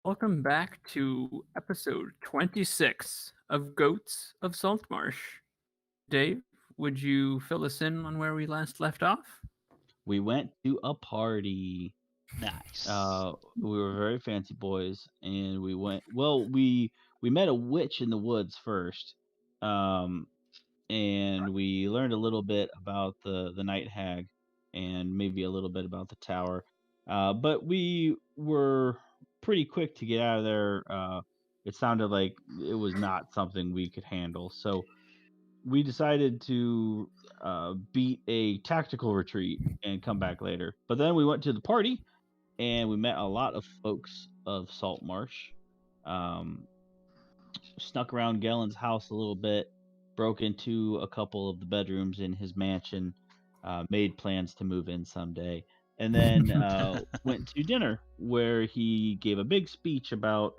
Welcome back to episode 26 of Goats of Saltmarsh. Dave, would you fill us in on where we last left off? We went to a party. Nice. We were very fancy boys, and we went. Well, we met a witch in the woods first, um, and we learned a little bit about the night hag, and maybe a little bit about the tower. But we were pretty quick to get out of there. It sounded like it was not something we could handle, so we decided to beat a tactical retreat and come back later. But then we went to the party and we met a lot of folks of Saltmarsh. Um, Snuck around Gellen's house a little bit, broke into a couple of the bedrooms in his mansion, made plans to move in someday, and then went to dinner where he gave a big speech about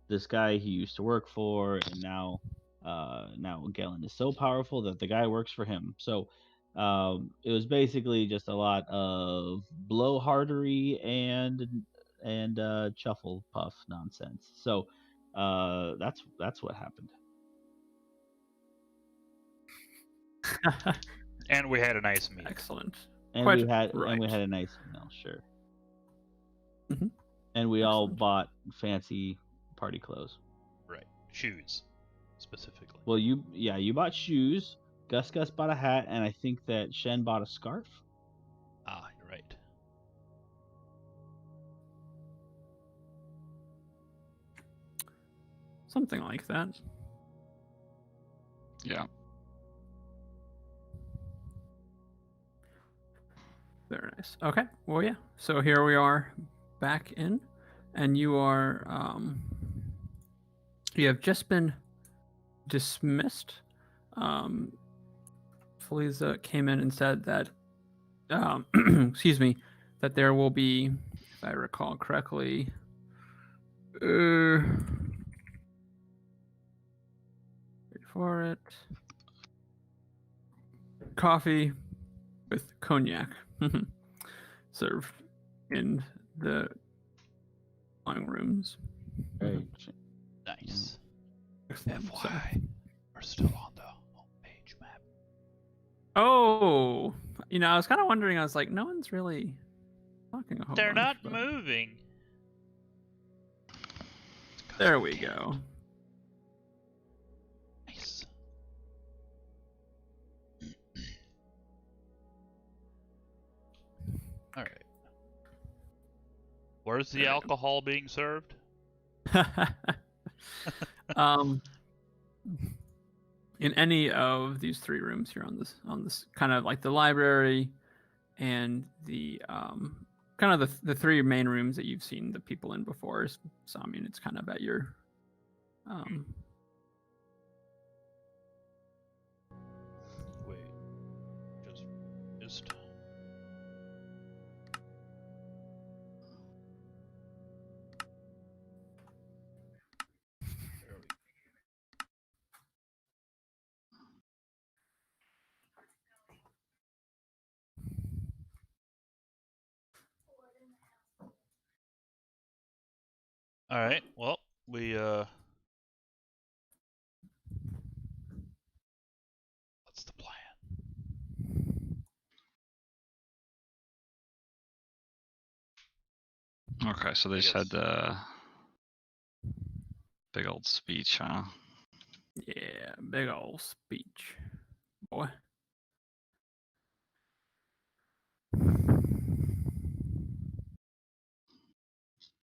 this guy he used to work for, and now Galen is so powerful that the guy works for him. So it was basically just a lot of blowhardery and chuffle puff nonsense. So that's what happened. And we had a nice meal. Excellent. And Quite we had right. a nice meal, sure. Mhm. And we all Excellent. bought fancy party clothes. Right. Shoes, specifically. Well, you bought shoes. Gus bought a hat, and I think that Shen bought a scarf. Ah, you're right. Something like that. Yeah. Very nice. Okay. Well, yeah. So here we are back in, and you are, you have just been dismissed. Feliza came in and said that, excuse me, that there will be, if I recall correctly, wait for it, coffee with cognac served in the living rooms. Right. Nice. Excellent. So- FYI, we're still on the homepage map. Oh, I was kind of wondering. I was like, no one's really talking a whole They're bunch, not but moving. there we go. Nice. All right. Where's the alcohol being served? um, in any of these three rooms here on this kind of like the library and the kind of the three main rooms that you've seen the people in before. So I mean, it's kind of at your Wait. Just. There we go. All right. Well, we what's the plan? Okay, so they I said guess. big old speech, huh? yeah, big old speech, boy.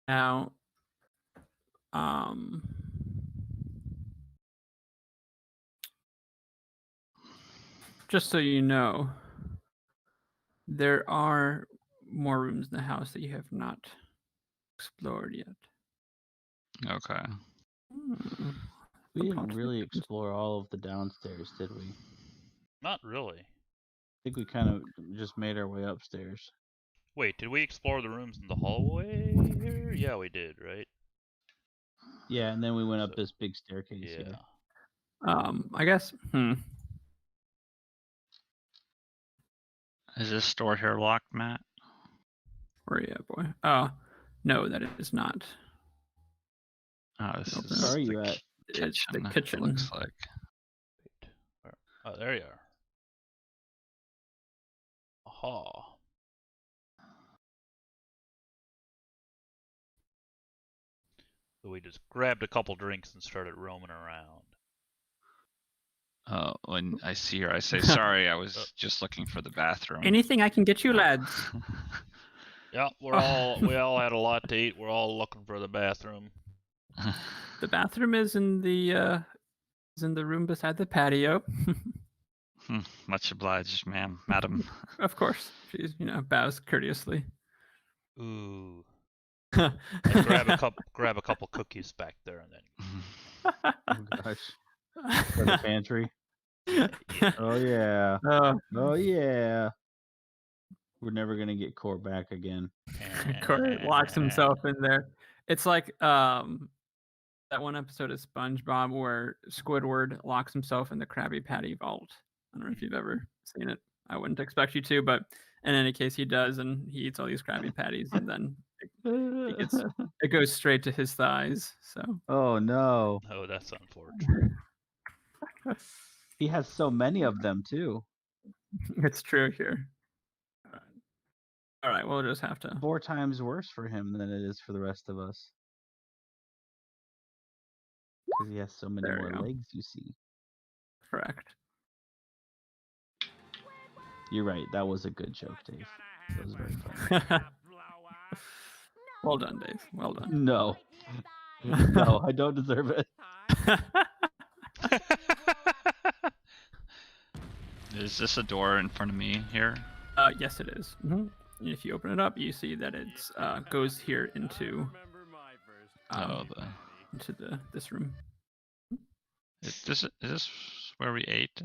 Now, just so you know, there are more rooms in the house that you have not explored yet. Okay. Hmm. We didn't really explore all of the downstairs, did we? Not really. I think we kind of just made our way upstairs. Wait, did we explore the rooms in the hallway here? Yeah, we did, right? Yeah, and then we went up So- this big staircase. Yeah. I guess. Is this door here locked, Matt? Where are you at, boy? Oh, no, that is not. Oh, this Open is Where are the you at? It's the kitchen. It kitchen. looks like. Wait, oh, there you are. Aha. So we just grabbed a couple drinks and started roaming around. Oh, when I see her, I say, "Sorry, I was just looking for the bathroom." Anything I can get you, lads. Yeah, we all had a lot to eat. We're all looking for the bathroom. The bathroom is in the room beside the patio. Much obliged, ma'am, madam. Of course, she bows courteously. Ooh. I grab a couple cookies back there and then. Oh gosh. For the pantry. Yeah. Oh yeah. Oh, Oh yeah. We're never gonna get Core back again. Corey locks himself in there. It's like that one episode of SpongeBob where Squidward locks himself in the Krabby Patty vault. I don't know if you've ever seen it. I wouldn't expect you to, but in any case, he does, and he eats all these Krabby Patties, and then it goes straight to his thighs. So Oh no. Oh, that's unfortunate. He has so many of them too. it's true here. All right, we'll just have to. 4 times worse for him than it is for the rest of us. Because he has so many There we more go. legs, you see. Correct. You're right. That was a good joke, Dave. That was very funny. Well done, Dave. Well done. No. No, I don't deserve it. Is this a door in front of me here? Yes, it is. If you open it up, you see that it's goes here into this room. Is this where we ate?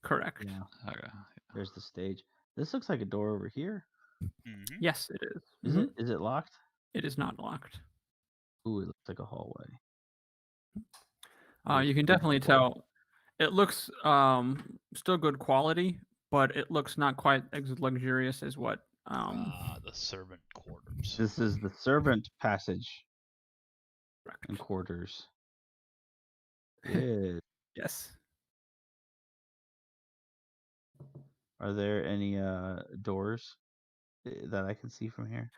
Correct. Yeah. Okay. There's the stage. This looks like a door over here. Mhm. Yes, it is. Is it locked? It is not locked. Ooh, it looks like a hallway. You can definitely tell. It looks still good quality, but it looks not quite as luxurious as what. The servant quarters. This is the servant passage Correct. and quarters. Good. Yes. Are there any doors that I can see from here?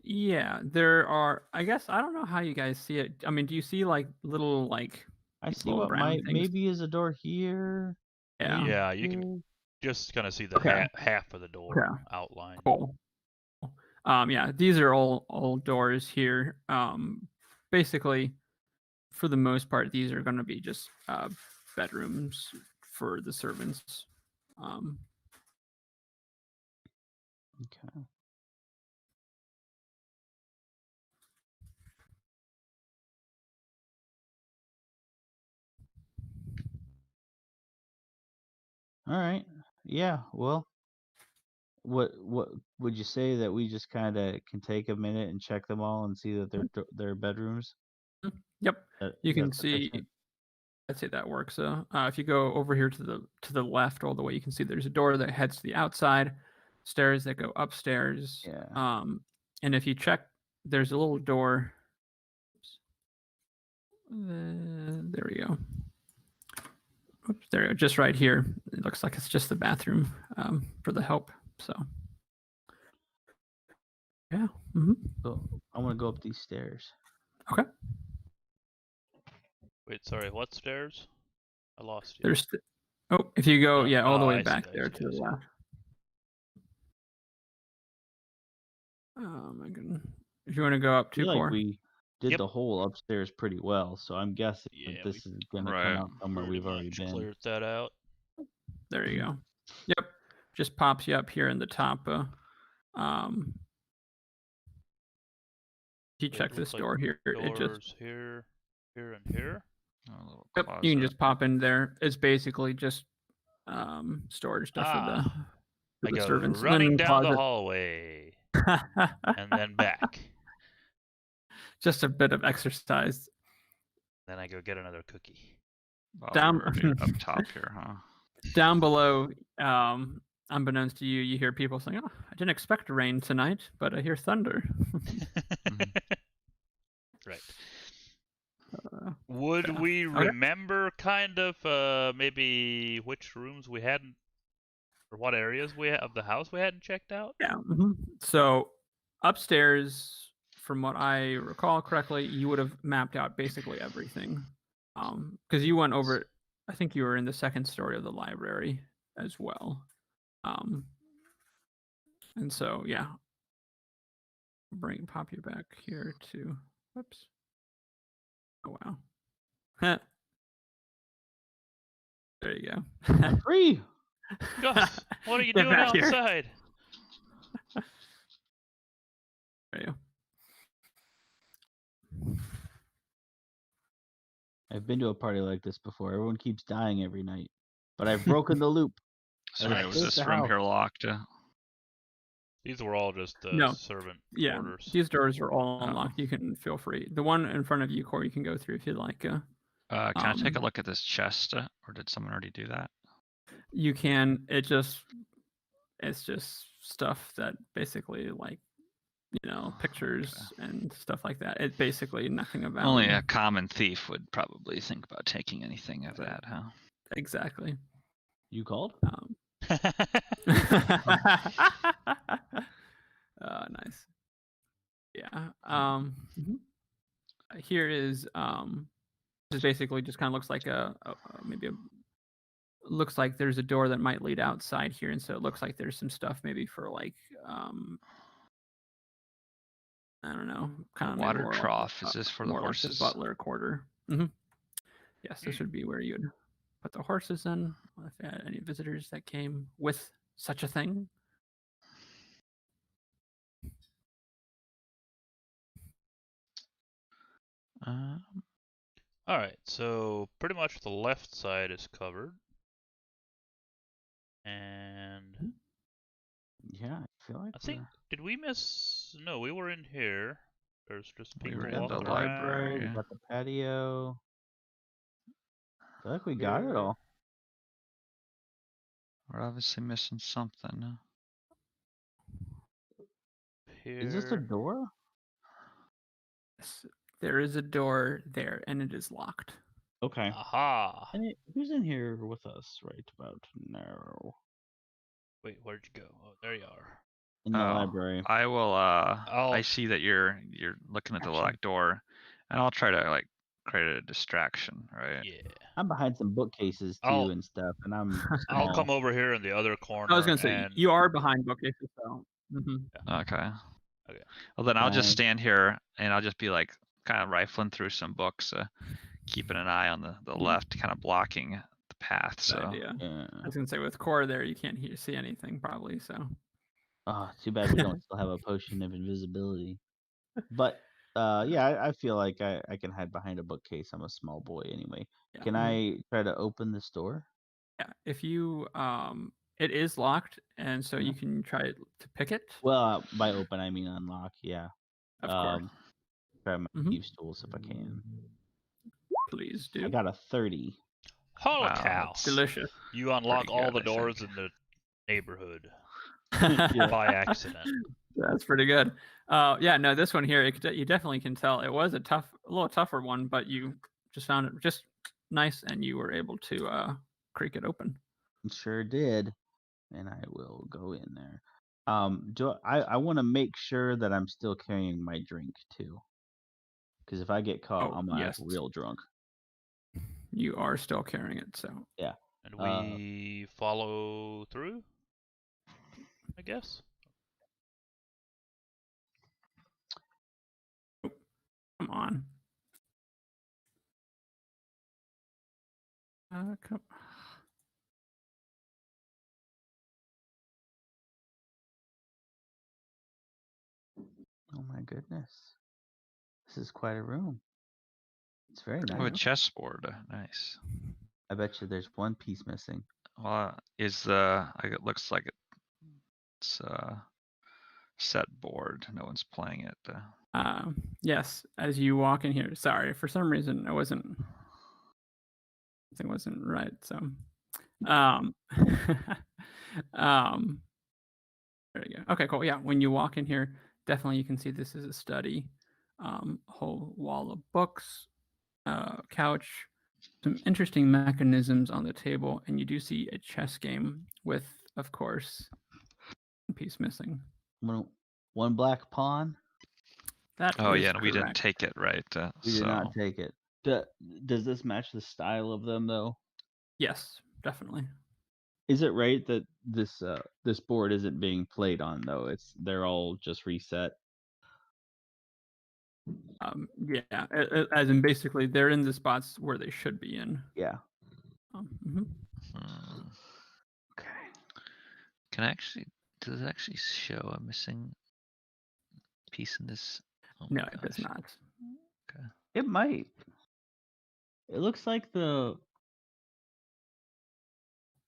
Yeah, there are. I guess I don't know how you guys see it. I mean, do you see like little like? I see little what round things? maybe is a door here. Yeah. maybe Yeah, you here. can just kind of see the Okay. half of the door Okay. outline. Cool. Yeah, these are all doors here. Basically, for the most part, these are going to be just bedrooms for the servants. Okay. All right. Yeah. Well, what would you say that we just kind of can take a minute and check them all and see that they're bedrooms? Yep, you Is can that see. sufficient? I'd say that works. If you go over here to the left all the way, you can see there's a door that heads to the outside, stairs that go upstairs. Yeah. And if you check, there's a little door. There we go. Oops, there we go. Just right here. It looks like it's just the bathroom for the help. So, yeah. So I want to go up these stairs. Okay. Wait, sorry, what stairs? I lost you. There's. If you go, all the way I see, back I there see, to I the see. left. Oh my goodness. If you want to go up I feel 2 like we did Yep. the whole upstairs pretty well, so I'm guessing Yeah, that this we is gonna Right. come out somewhere Pretty we've already much been. cleared that out. There you go. Yep. Just pops you up here in the top. If you It check looks this like door here, it just. Doors here, here, and here. A little Yep. closet. You can just pop in there. It's basically just storage stuff for I the go servants. running Linen down the closet. hallway and then back. Just a bit of exercise. Then I go get another cookie. Wow, Down- we're already up top here, huh? Down below, unbeknownst to you, you hear people saying, "Oh, I didn't expect rain tonight, but I hear thunder." Right. Would Yeah. we Okay. remember kind of maybe which rooms we hadn't, or what areas of the house we hadn't checked out? Yeah. So upstairs, from what I recall correctly, you would have mapped out basically everything. Because you went over. I think you were in the second story of the library as well. And so yeah, pop you back here to. Whoops. Oh wow. There you go. I'm free. Gus, what are you Get doing back here. outside? There you go. I've been to a party like this before. Everyone keeps dying every night, but I've broken the loop. Sorry, was escaped this the room house. here locked? These were all just No. servant Yeah, quarters. these doors are all Oh. unlocked. You can feel free. The one in front of you, Corey, you can go through if you'd like. Can I take a Um, look at this chest, or did someone already do that? You can. It's just stuff that basically like pictures and stuff like that. It basically nothing about Only a common thief would probably think about taking anything of Right. that, huh? Exactly. You called? Nice. Yeah. Here is this basically just kind of looks like looks like there's a door that might lead outside here, and so it looks like there's some stuff maybe for like I don't know, kind of Water trough. Is this for the more horses? like the butler quarter. Yes, this would be where you'd put the horses in if you had any visitors that came with such a thing. All right, so pretty much the left side is covered, and Yeah, I feel like I think did we miss? No, we were in here. There's just We people were in the walking library. around. we got the patio. I feel like we got it all. We're obviously missing something. Here. Is this a door? Yes, there is a door there, and it is locked. Okay. Aha! Who's in here with us right about now? Wait, where'd you go? Oh, there you are. In the library. I will. I'll- I see that you're looking at the locked door, and I'll try to like create a distraction, right? Yeah. I'm behind some bookcases too I'll- and stuff, and I'm. I'll small. come over here in the other corner. I was gonna say and you are behind bookcases, so. Okay. Okay. Well, then I'll just Nice. stand here, and I'll just be like kind of rifling through some books, keeping an eye on the left, kind of blocking the path. Good So idea. Yeah. I was gonna say with core there, you can't see anything probably. So Oh, too bad we don't still have a potion of invisibility. But yeah, I feel like I can hide behind a bookcase. I'm a small boy anyway. yeah. Can I try to open this door? Yeah, if you it is locked, and so you can try to pick it. Well, by open I mean unlock. Yeah. Of course, Grab my thieves' tools if I can. please do. I got a 30. Holy Wow, cow! that's- Delicious. You unlock pretty all good, the I doors think. in the neighborhood Yeah. by accident. That's pretty good. Yeah, no, this one here, you definitely can tell it was a little tougher one, but you just found it just nice, and you were able to creak it open. Sure did. And I will go in there. I want to make sure that I'm still carrying my drink too. Because if I get caught, Oh, I'm gonna yes. act real drunk. You are still carrying it, so And we follow through, I guess. come on. Come. Oh my goodness. This is quite a room. It's very Pretty nice. Oh, a nice. chessboard. Nice. I bet you there's one piece missing. Well, it looks like it's a set board. No one's playing it. Yes, as you walk in here. Sorry, for some reason something wasn't right. So, there you go. Okay, cool. Yeah, when you walk in here, definitely you can see this is a study. Whole wall of books. couch, some interesting mechanisms on the table, and you do see a chess game with, of course, one piece missing. One black pawn. That Oh is yeah, and we didn't correct. take it, right? We did not take it. Does this match the style of them though? Yes, definitely. Is it right that this board isn't being played on though? They're all just reset. Yeah, as in basically they're in the spots where they should be in. Yeah. Mhm. Okay. Does it actually show a missing piece in this? Oh my No, it does gosh. not. It might. It looks like the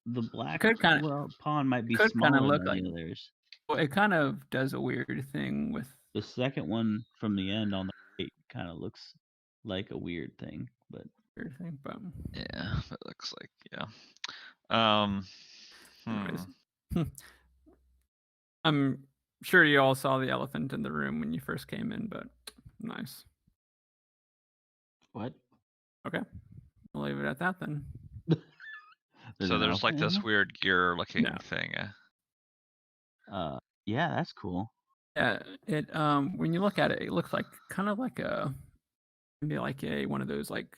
black Could kinda- pawn might be could kinda smaller look than like- the others. Well, it kind of does a weird thing with. The second one from the end on the right kind of looks like a weird thing, but Weird thing, but Yeah, it looks like yeah. anyways. I'm sure you all saw the elephant in the room when you first came in, but nice. what? Okay, we'll leave it at that then. So an there's like elephant in this here? weird gear-looking No. thing. Yeah, that's cool. Yeah, it when you look at it, it looks like kind of like maybe like one of those like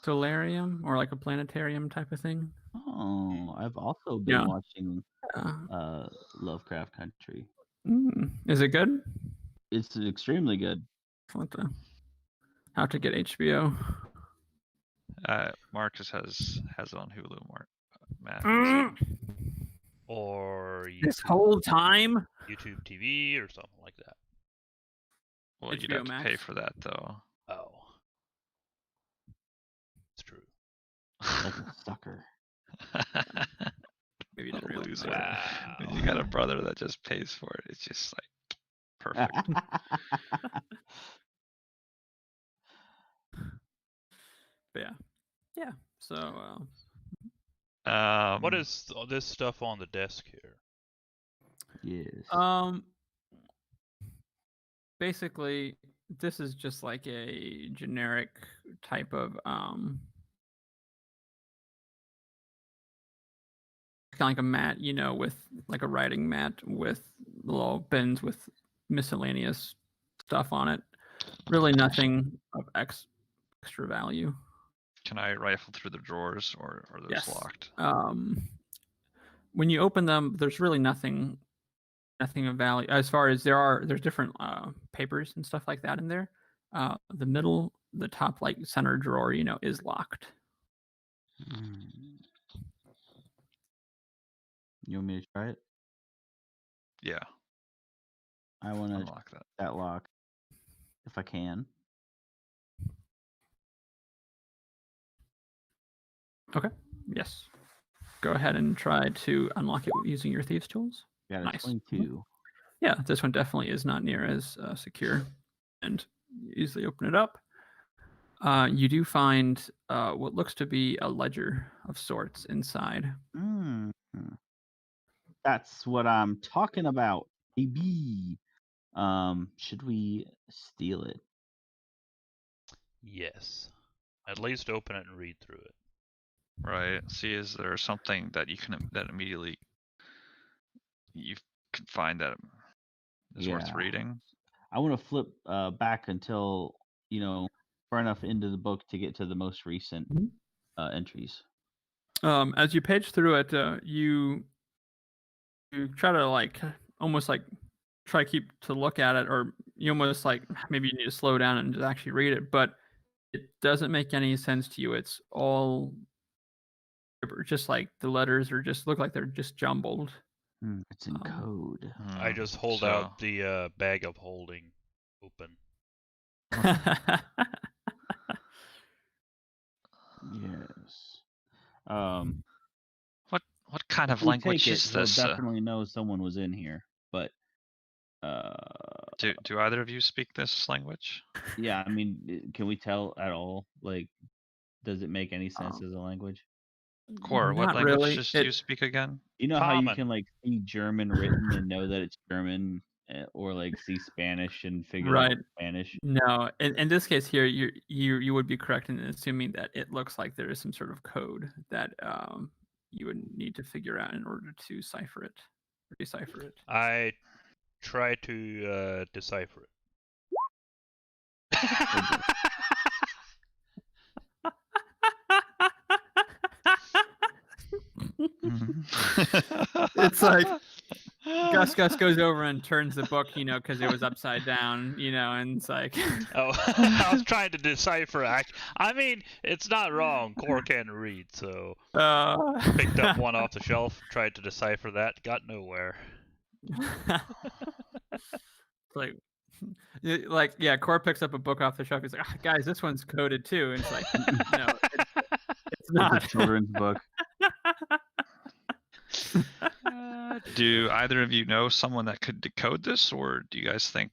solarium or like a planetarium type of thing. Oh, I've also been Yeah. watching Uh, Lovecraft Country. Is it good? It's extremely good. How to get HBO? Marcus has it on Hulu. Matt. Or This YouTube, whole time? YouTube TV or something like that. Well, you'd HBO have to pay Max? for that though. Oh, it's true. Like a sucker. Maybe you What didn't a realize loser. that. When you got a brother that just pays for it, it's just like perfect. But yeah. So What is this stuff on the desk here? Yes. basically this is just like a generic type of kind of like a mat, with like a writing mat with little bins with miscellaneous stuff on it. Really nothing of extra value. Can I rifle through the drawers, or are those Yes. locked? When you open them, there's really nothing of value as far as there's different papers and stuff like that in there. The top like center drawer, is locked. You want me to try it? Yeah, I want to unlock that. that lock if I can. Okay. Yes. Go ahead and try to unlock it using your thieves' tools. Got a Nice. 22. Yeah, this one definitely is not near as secure, and you easily open it up. You do find what looks to be a ledger of sorts inside. That's what I'm talking about, baby. Should we steal it? Yes. At least open it and read through it. Right. See, is there something that that immediately you can find that is worth Yeah. reading? I want to flip back until far enough into the book to get to the most recent entries. As you page through it, you try to almost try to look at it, or you almost maybe you need to slow down and just actually read it, but it doesn't make any sense to you. It's all just like the letters look like they're just jumbled. It's in code. I just hold out the bag of holding open. Yes. What kind If of we language take is it, we'll this? definitely know someone was in here. But Do either of you speak this language? yeah, I mean, can we tell at all? Like, does it make any sense as a language? Core, what Not language really. do you speak again? You know how you Common. can see German written and know that it's German, or like see Spanish and figure Right. out Spanish. No, in this case here, you would be correct in assuming that it looks like there is some sort of code that you would need to figure out in order to decipher it. I try to decipher it. It's like Gus goes over and turns the book, because it was upside down, and it's like. Oh, I was trying to decipher. I mean, it's not wrong. Core can read, so picked up one off the shelf, tried to decipher that, got nowhere. Yeah, Core picks up a book off the shelf. He's like, "Ah, guys, this one's coded too." And it's like, no, it's not. It's a children's book. Do either of you know someone that could decode this, or do you guys think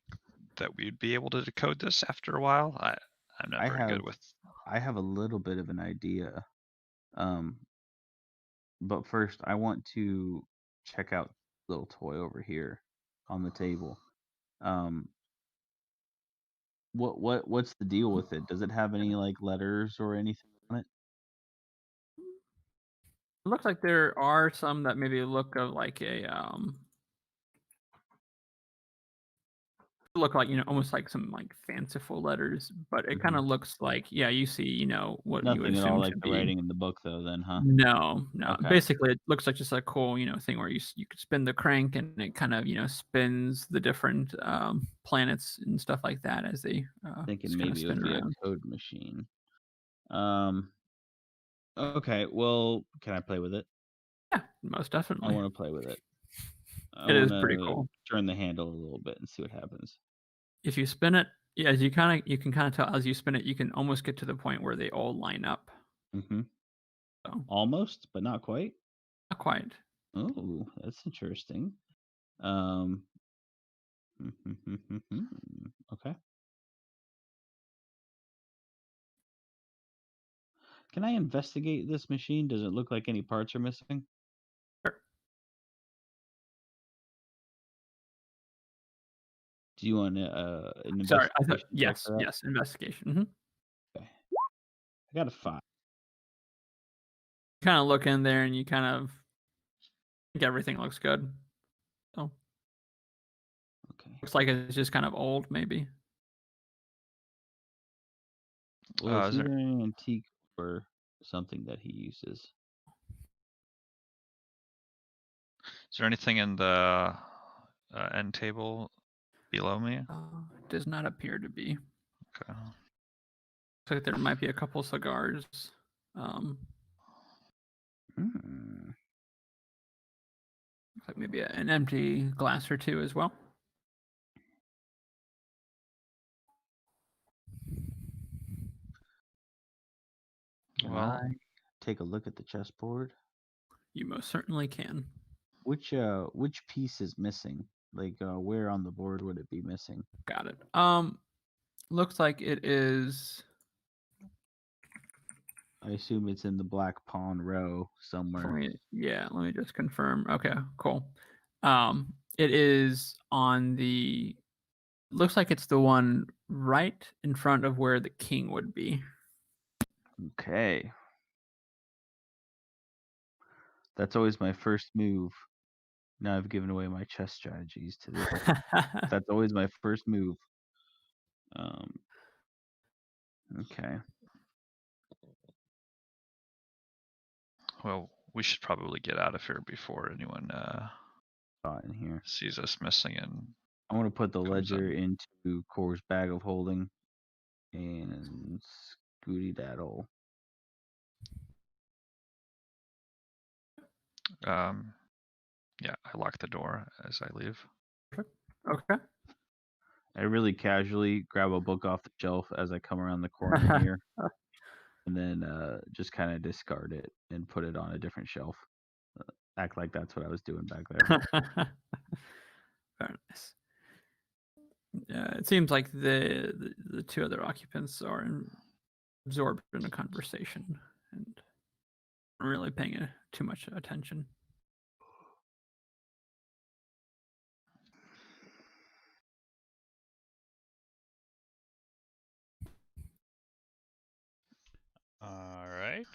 that we'd be able to decode this after a while? I'm not very good with. I have a little bit of an idea. But first I want to check out the little toy over here on the table. What's the deal with it? Does it have any like letters or anything on it? It looks like there are some that maybe look like almost like some like fanciful letters, but it kind of looks like, you see, what you would Nothing at assume all to like the be. writing in the book though then, huh? No. Okay. Basically, it looks like just a cool, thing where you could spin the crank and it kind of, spins the different planets and stuff like that as they Thinking just kinda maybe it would spin be around. a code machine. Okay, well, can I play with it? Yeah, most I definitely. want to play with it. It is pretty cool. Turn the handle a little bit and see what happens. If you spin it, as you can kind of tell as you spin it, you can almost get to the point where they all line up. Mm-hmm. So Almost, but not quite. not quite. Oh, that's interesting. Okay. Can I investigate this machine? Does it look like any parts are missing? Sure. Do you want an Sorry, I investigation? thought check for that? yes, investigation. Mm-hmm. Okay. I got a 5. Kind of look in there and you kind of think everything looks good. So Okay. looks like it's just kind of old, maybe. Well, Is it's either an antique or something that he uses. Is there anything in the end table below me? It does not appear to be. Okay. Looks like there might be a couple cigars. Looks like maybe an empty glass or two as well. Can Well, I take a look at the chessboard? You most certainly can. Which piece is missing? Like where on the board would it be missing? Got it. Looks like it is. I assume it's in the black pawn row somewhere. Let me just confirm. Okay, cool. It is on the. Looks like it's the one right in front of where the king would be. Okay. That's always my first move. Now I've given away my chess strategies to this. That's always my first move. Okay. well, we should probably get out of here before anyone In here. sees us missing. And I want to put the comes ledger into Core's bag of holding and Scooty Daddle. Yeah, I lock the door as I leave. Okay. I really casually grab a book off the shelf as I come around the corner here, and then just kind of discard it and put it on a different shelf. Act like that's what I was doing back there. Very nice. It seems like the two other occupants are absorbed in a conversation and aren't really paying too much attention. Alright.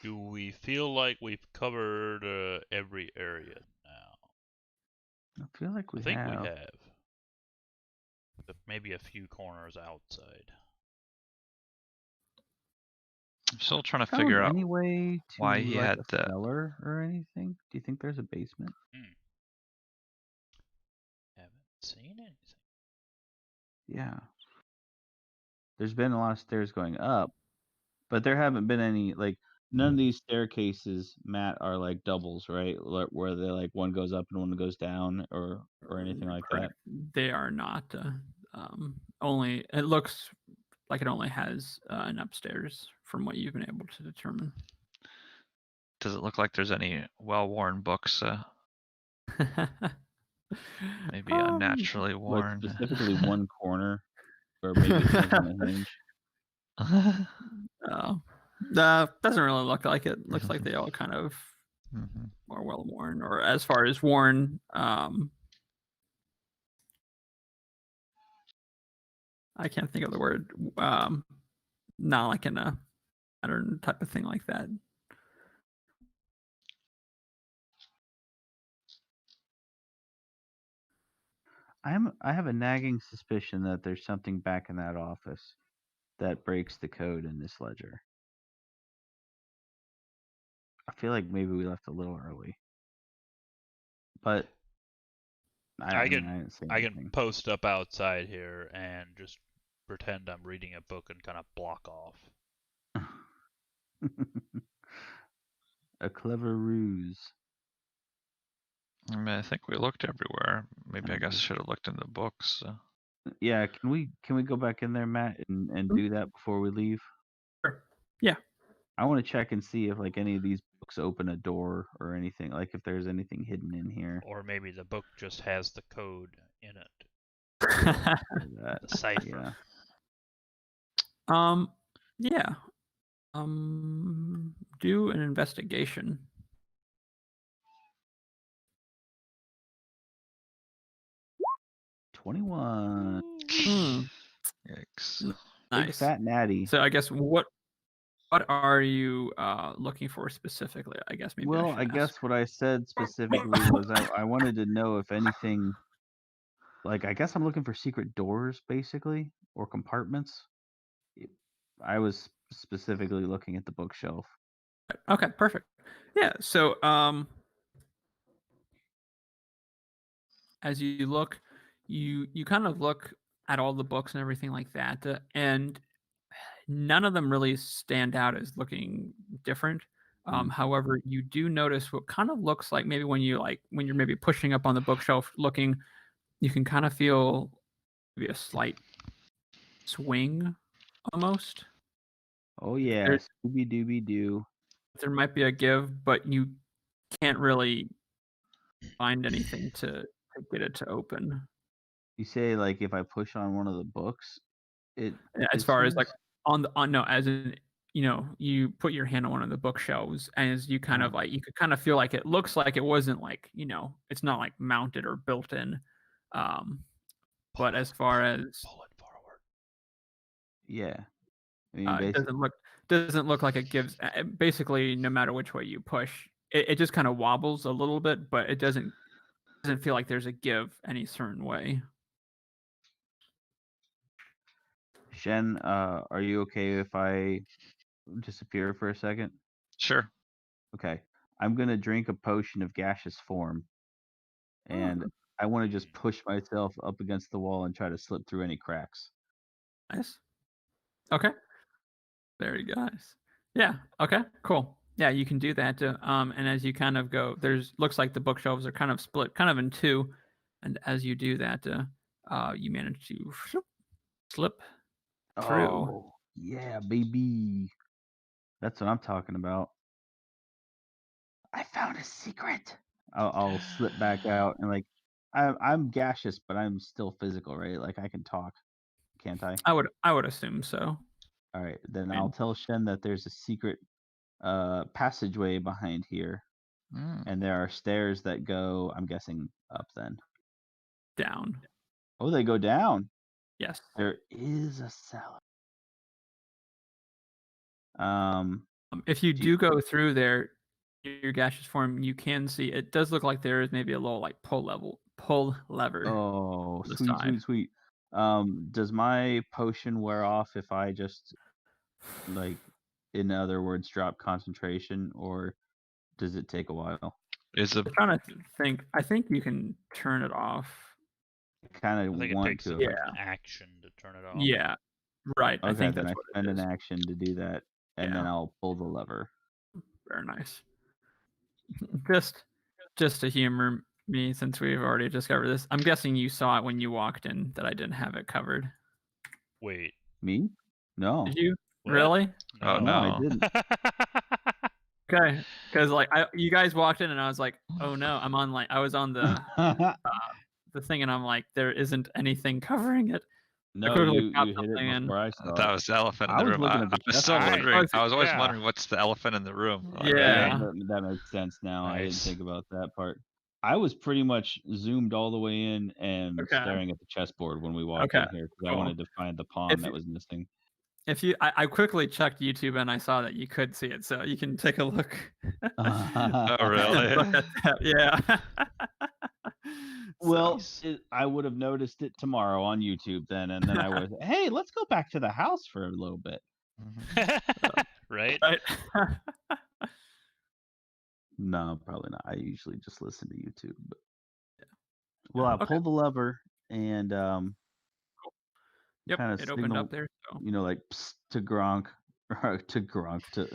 Do we feel like we've covered every area now? I feel like we I think have. we have. Maybe a few corners outside. I'm still trying to Found figure out any way to why he like had a the. cellar or anything? Do you think there's a basement? Haven't seen anything. Yeah. There's been a lot of stairs going up, but there haven't been any like none of these staircases, Matt, are like doubles, right? Where they like one goes up and one goes down, or anything like Correct. They are not. Only it looks like it only has an upstairs, from what you've been able to determine. Does it look like there's any well-worn books? Maybe unnaturally Like worn. specifically one corner, or maybe it hangs on a hinge. Doesn't really look like it. Looks like they all kind of more well worn, or as far as worn. I can't think of the word. Not like in a pattern type of thing like that. I have a nagging suspicion that there's something back in that office that breaks the code in this ledger. I feel like maybe we left a little early, but I didn't say I anything. can post up outside here and just pretend I'm reading a book and kind of block off. A clever ruse. I mean, I think we looked everywhere. Maybe I guess I Okay. should have looked in the books. Yeah, can we go back in there, Matt, and do that before we leave? Sure. Yeah. I want to check and see if like any of these books open a door or anything, like if there's anything hidden in here. Or maybe the book just has the code in it. The cipher. Yeah. Yeah. Do an investigation. 21. Yikes. Big Nice. fat natty. So I guess what are you looking for specifically? I guess maybe Well, I guess what I said specifically was I wanted to know if anything, like I guess I'm looking for secret doors basically, or compartments. I was specifically looking at the bookshelf. Okay, perfect. Yeah, so as you look, you kind of look at all the books and everything like that, and none of them really stand out as looking different. However, you do notice what kind of looks like maybe when you're maybe pushing up on the bookshelf looking, you can kind of feel maybe a slight swing almost. Oh yeah, Scooby Dooby Doo. There might be a give, but you can't really find anything to get it to open. You say like if I push on one of the books, As far as like on no, as in, you put your hand on one of the bookshelves, as you kind of like, you could kind of feel like it looks like it wasn't like, it's not like mounted or built in. But as far as pull it forward. Yeah. I mean, it doesn't look like it gives basically no matter which way you push, it just kind of wobbles a little bit, but it doesn't feel like there's a give any certain way. Shen, are you okay if I disappear for a second? Sure. Okay. I'm gonna drink a potion of gaseous form, and I want to just push myself up against the wall and try to slip through any cracks. Nice. Okay. There you guys. Yeah. Okay. Cool. Yeah, you can do that. And as you kind of go, looks like the bookshelves are kind of split, kind of in two. And as you do that, you manage to slip through. Oh, yeah, baby. That's what I'm talking about. I found a secret. I'll slip back out and like I'm gaseous, but I'm still physical, right? Like I can talk, can't I? I would assume so. All right, then I'll tell Shen that there's a secret passageway behind here, and there are stairs that go, I'm guessing, up then. Down. Oh, they go down. Yes. There is a cellar. If you do go through there, your gaseous form, you can see it does look like there is maybe a little like pull lever. Oh, the sweet, side. sweet. Does my potion wear off if I just, like, in other words, drop concentration, or does it take a while? Is a I'm trying to think. I think you can turn it off. I kind I of think it want takes to. an action to turn it off. Yeah, right. I Okay, think then that's I what spend it an is. action to do that, and then Yeah. I'll pull the lever. Very nice. Just to humor me, since we've already discovered this, I'm guessing you saw it when you walked in that I didn't have it covered. Wait. Me? No. Did you? What? Really? Oh, No, I no. didn't. Okay, because like you guys walked in and I was like, oh no, I'm on like I was on the thing and I'm like, there isn't anything covering it. I No, quickly you got hit it something in. before I saw That it. was the elephant in I the was room. looking I at the was still chessboard. wondering. Oh, I was always yeah. wondering what's the elephant in the room. Like, Yeah. That makes sense now. I didn't Nice. think about that part. I was pretty much zoomed all the way in and Okay. staring at the chessboard when we walked Okay, in here because I cool. wanted to find the pawn If that you- was missing. If you, I quickly checked YouTube and I saw that you could see it, so you can take a look. Oh, really? Look at that. Yeah. Well, So, I would have noticed it tomorrow on YouTube then, and then I would, hey, let's go back to the house for a little bit. Right? right. No, probably not. I usually just listen to YouTube. But... Well, I Okay. pulled the lever and Yep, kind of it opened up there. So. like psst, to Gronk, or to Gronk to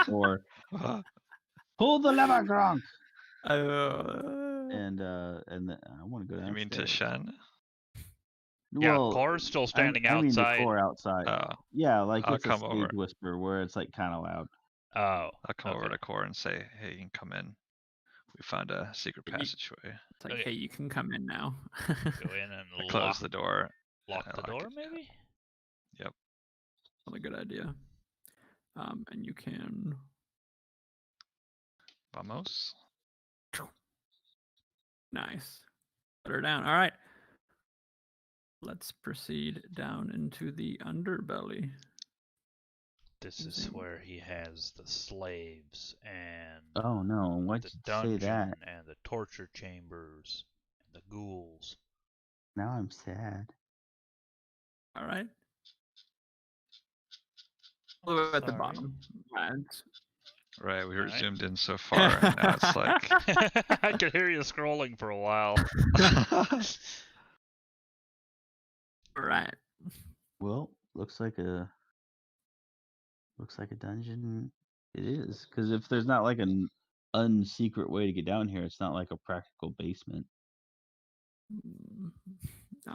Core. Pull the lever, Gronk. And then I want to go downstairs. You mean to Shen? Yeah, Well, Core's still standing I mean the outside. Core outside. Oh, Yeah, like I'll it's a come stage over. whisper where it's like kind of loud. Oh. I'll come over okay. to Core and say, hey, you can come in. We found a secret passageway. It's like, Okay. hey, you can come in now. Go in and I close the door. Lock and I the door, it. maybe? Yep. Probably a good idea. And you can. Vamos. Nice. Put her down. All right. Let's proceed down into the underbelly. This is where he has the slaves and Oh no! Why'd the you say dungeon that? and the torture chambers and the ghouls. Now I'm sad. All right. A little at the Sorry. bottom. Lads. Right, we were Alright. zoomed in so far, and now it's like. I could hear you scrolling for a while. All right. Well, looks like a dungeon. It is, because if there's not like an unsecret way to get down here, it's not like a practical basement.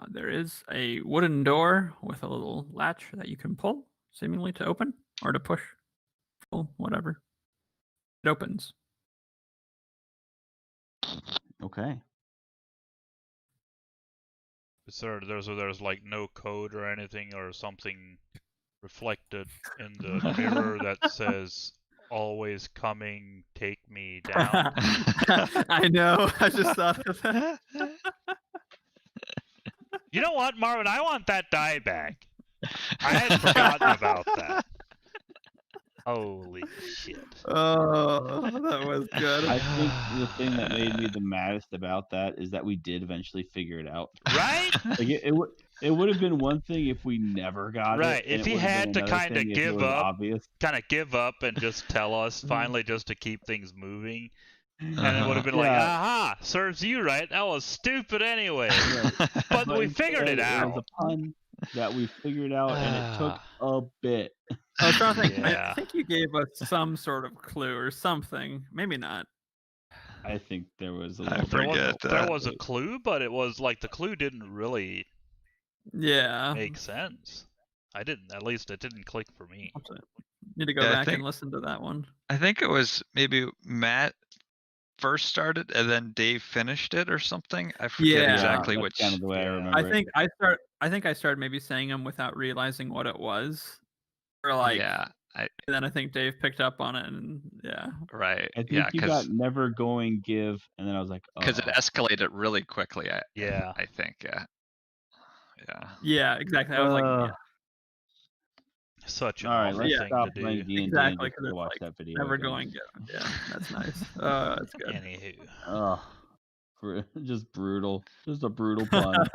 There is a wooden door with a little latch that you can pull, seemingly to open or to push, pull, whatever. It opens. Okay. There's like no code or anything or something reflected in the mirror that says always coming, take me down. I know. I just thought of that. You know what, Marvin? I want that die back. I had forgotten about that. Holy shit. Oh, that was good. I think the thing that made me the maddest about that is that we did eventually figure it out. Right? Like it would have been one thing if we never got it. Right. and If it he would have had been to another kind of thing if it give was up, obvious. and just tell us finally just to keep things moving. And it would have been Yeah. like, aha, serves you right. That was stupid anyway. But we figured it instead, out. It was a pun that we figured out, and it took a bit. I was trying to think. I Yeah. think you gave us some sort of clue or something. Maybe not. I think there was a I little forget bit. There was a clue, but it was like the clue didn't really Yeah. make sense. At least it didn't click for me. Need to go Yeah, I back think- and listen to that one. I think it was maybe Matt first started and then Dave finished it or something. I forget Yeah. exactly that's which. kind of the way I yeah. remember. I think I started maybe saying them without realizing what it was. Or like, Yeah, and then I think Dave picked up on it, and yeah. right. I think Yeah, you got never going give, and then I was like, oh. because it escalated really quickly. Yeah. I think. Yeah. Yeah. Yeah, exactly. I was like, yeah. Such an All right, awful let's thing stop to do. playing D&D and Exactly, just because go it's watch like that video never again. going good. Yeah, that's nice. That's good. Anywho. Just brutal. Just a brutal pun.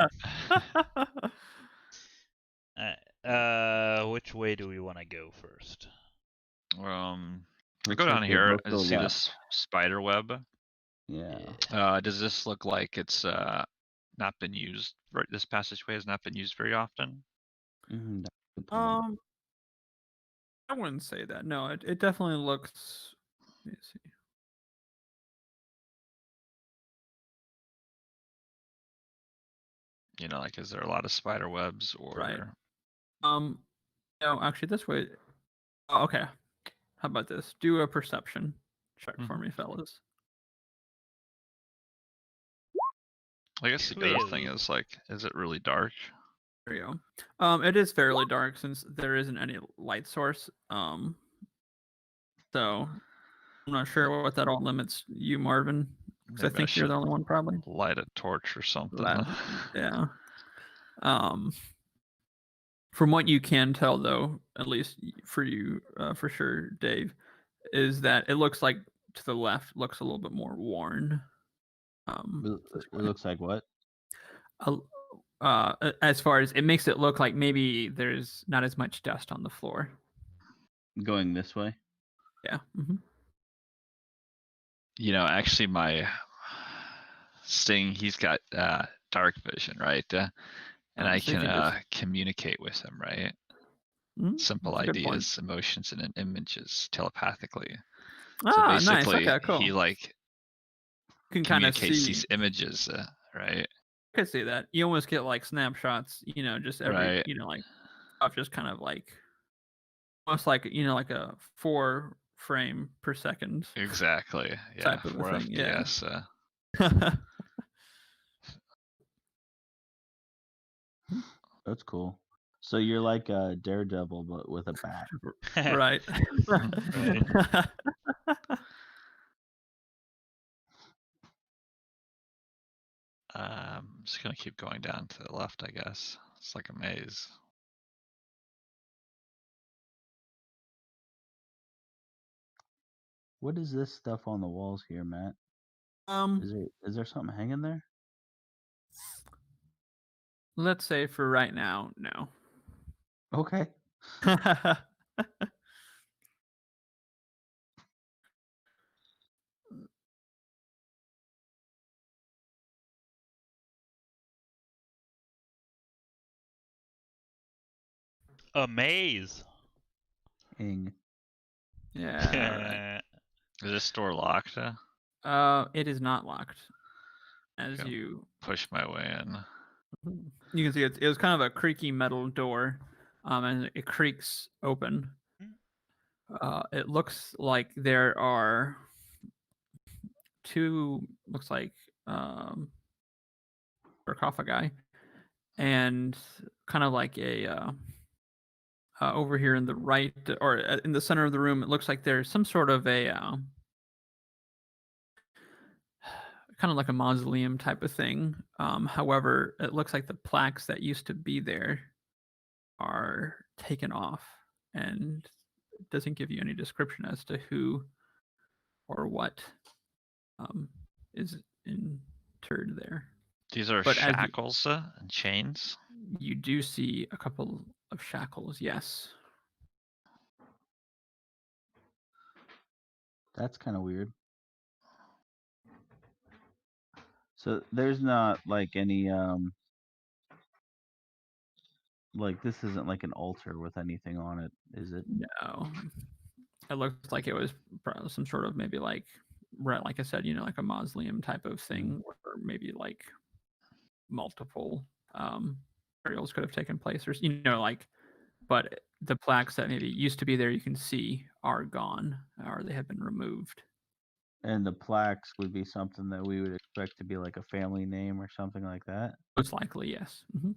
Which way do we want to go first? I Looks go down like they here both and go see left. this spider web. Yeah. Does this look like it's not been used? This passageway has not been used very often. Mhm, that's a good point. I wouldn't say that. No, it definitely looks. Let me see. You know, like is there a lot of spider webs or? Right. No, actually, this way. Oh, okay. How about this? Do a perception check for me, fellas. I guess the other thing is like, is it really dark? There you go. It is fairly dark since there isn't any light source. So I'm not sure what that all limits you, Marvin, because I Maybe think you're the only one probably. Light a torch or something. Yeah. From what you can tell, though, at least for you, for sure, Dave, is that it looks like to the left looks a little bit more worn. It looks like what? As far as it makes it look like maybe there's not as much dust on the floor. Going this way? Yeah. Mm-hmm. You know, actually, my Sting, he's got dark vision, right? And I So you can just... communicate with him, right? Simple That's a good point. ideas, emotions, and images telepathically. Ah, So basically, nice. Okay, cool. he like can kind of communicates see these images, right? I could see that. You almost get like snapshots, you know, just every, Right. you know, like of just kind of like almost like, you know, like a 4 frame per second. Exactly. Yeah. Type of 4 a thing. FPS. Yeah. That's cool. So you're like a Daredevil, but with a bat. Right. Right. I'm just gonna keep going down to the left, I guess. It's like a maze. What is this stuff on the walls here, Matt? Is there something hanging there? Let's say for right now, no. Okay. A maze. Ing. Yeah. Right. Is this door locked? It is not locked. As Okay. you Push my way in. You can see it was kind of a creaky metal door, and it creaks open. It looks like there are 2, looks like sarcophagi, and kind of like a over here in the right or in the center of the room, it looks like there's some sort of a kind of like a mausoleum type of thing. However, it looks like the plaques that used to be there are taken off, and it doesn't give you any description as to who or what is interred there. These are shackles and chains. You do see a couple of shackles, yes. That's kind of weird. So there's not like any like this isn't like an altar with anything on it, is it? No. It looks like it was some sort of maybe like, right, like I said, you know, like a mausoleum type of thing, or maybe like multiple burials could have taken place, or you know, like, but the plaques that maybe used to be there, you can see, are gone, or they have been removed. And the plaques would be something that we would expect to be like a family name or something like that? Most likely, yes. Mm-hmm.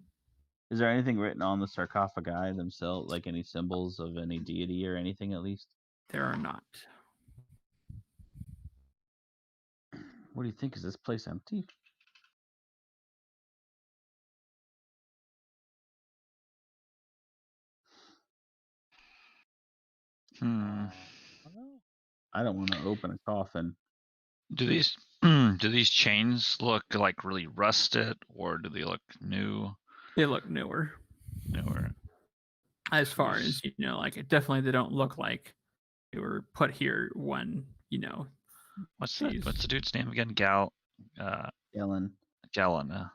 Is there anything written on the sarcophagi themselves, like any symbols of any deity or anything at least? There are not. What do you think? Is this place empty? I don't know. I don't want to open a coffin. Do these do these chains look like really rusted, or do they look new? They look newer. Newer. As far as like it definitely they don't look like they were put here when What's the dude's name again? Gallon. Gallon.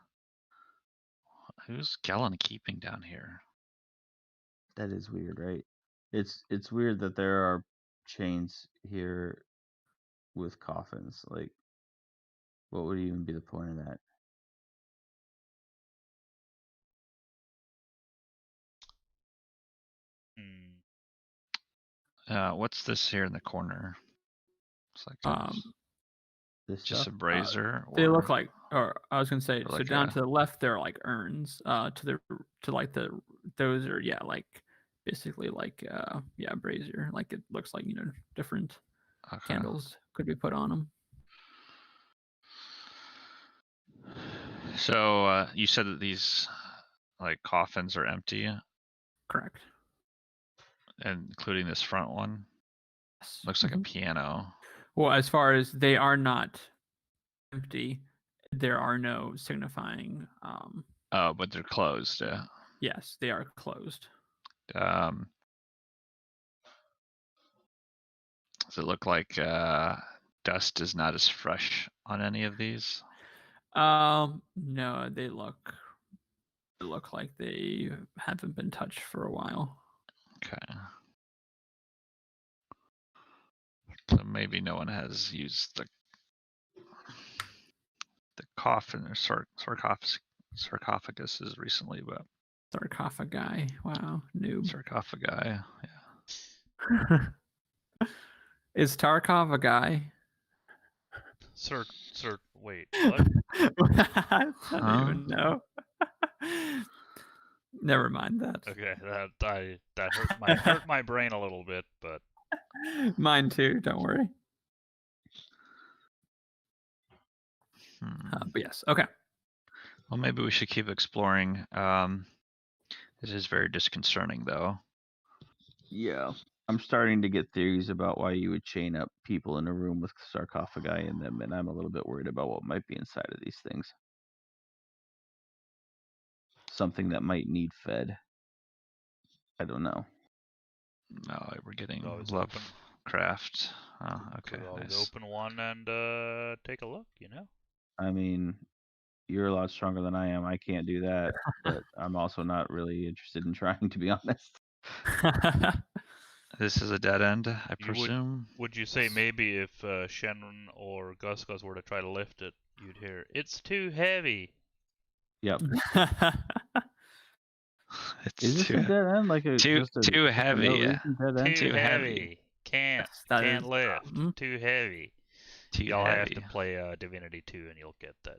Who's Gallon keeping down here? That is weird, right? It's weird that there are chains here with coffins. Like, what would even be the point of that? What's this here in the corner? It's like This just stuff? a brazier. They look like, or I was gonna say, so like down to the left they're like urns. Those are like basically like brazier. Like it looks like different candles could be put on them. So you said that these like coffins are empty. Correct. And including this front one. Yes. Looks like a piano. Well, as far as they are not empty, there are no signifying. Oh, but they're closed. Yes, they are closed. Does it look like dust is not as fresh on any of these? No, they look like they haven't been touched for a while. Okay. So maybe no one has used the coffin or sarcophaguses recently, but Sarcophagi. Wow, noob. Sarcophagi, yeah. Is Tarkov a guy? Wait, what? I don't even know. Never mind that. Okay, that hurt my brain a little bit, but mine too. Don't worry. But yes, okay. Well, maybe we should keep exploring. This is very disconcerting, though. Yeah. I'm starting to get theories about why you would chain up people in a room with sarcophagi in them, and I'm a little bit worried about what might be inside of these things. Something that might need fed. I don't know. No, we're getting always Lovecraft. Oh, okay, could always nice. open one and take a look. I mean, you're a lot stronger than I am. I can't do that, but I'm also not really interested in trying, to be honest. This is a dead end, I presume. Would you say maybe if Shenron or Gus were to try to lift it, you'd hear, "It's too heavy." Yep. It's Is this a dead end? Like too heavy. Dead end? Too heavy. Can't lift. Too heavy. Y'all have to play Divinity 2 and you'll get that.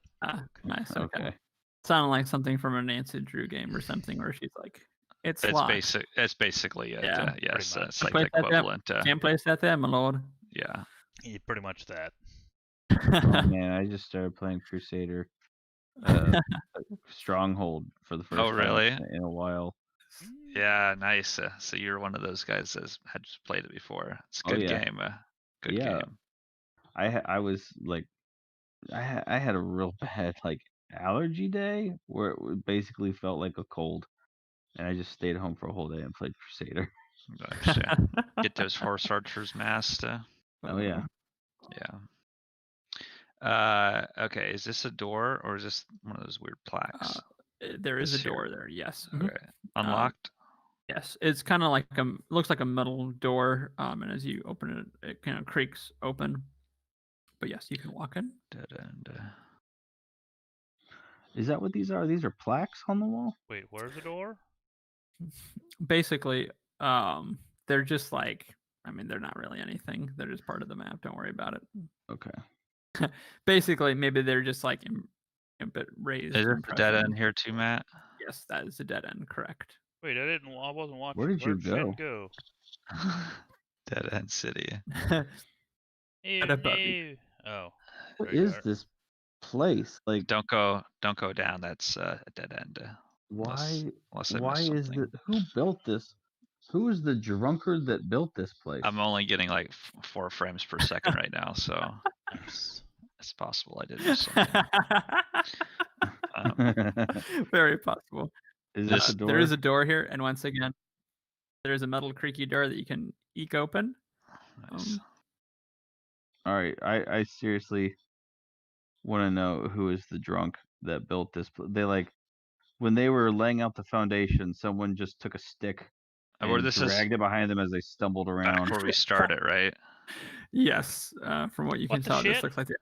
Nice. Okay. Sounded like something from a Nancy Drew game or something where she's like, it's basic. It's basically it. Yeah, yes, it's like the equivalent. Can't place that there, my lord. Yeah. Pretty much that. Oh man, I just started playing Crusader Stronghold for the first time in a while. Yeah, nice. So you're one of those guys that had played it before. It's a good game. Good game. I was like, I had a real bad like allergy day where it basically felt like a cold, and I just stayed home for a whole day and played Crusader. Get those horse archers masked. Oh yeah. Yeah. Okay, is this a door or is this one of those weird plaques? There is a door there. Yes. Okay. Unlocked. Yes, it's kind of like looks like a metal door, and as you open it, it kind of creaks open. But yes, you can walk in. Dead end. Is that what these are? These are plaques on the wall? Wait, where's the door? Basically, they're just like, I mean, they're not really anything. They're just part of the map. Don't worry about it. Okay. Basically, maybe they're just like a bit raised. Is it the dead end here too, Matt? Yes, that is the dead end. Correct. Wait, I wasn't watching. Where did you Shen go? Dead end city. Ew, no. Oh. What is this place? Like, don't go down. That's a dead end. Why? Unless I why missed is something. Who built this? Who is the drunkard that built this place? I'm only getting like 4 frames per second right now, so Nice. it's possible I did miss something. Very possible. Is this a door? There is a door here, and once again, there is a metal creaky door that you can eke open. Nice. All right, I seriously want to know who is the drunk that built this. They like when they were laying out the foundation, someone just took a stick and dragged it behind them as they stumbled around. Back where we started, right? Yes, from what you can tell, this looks like the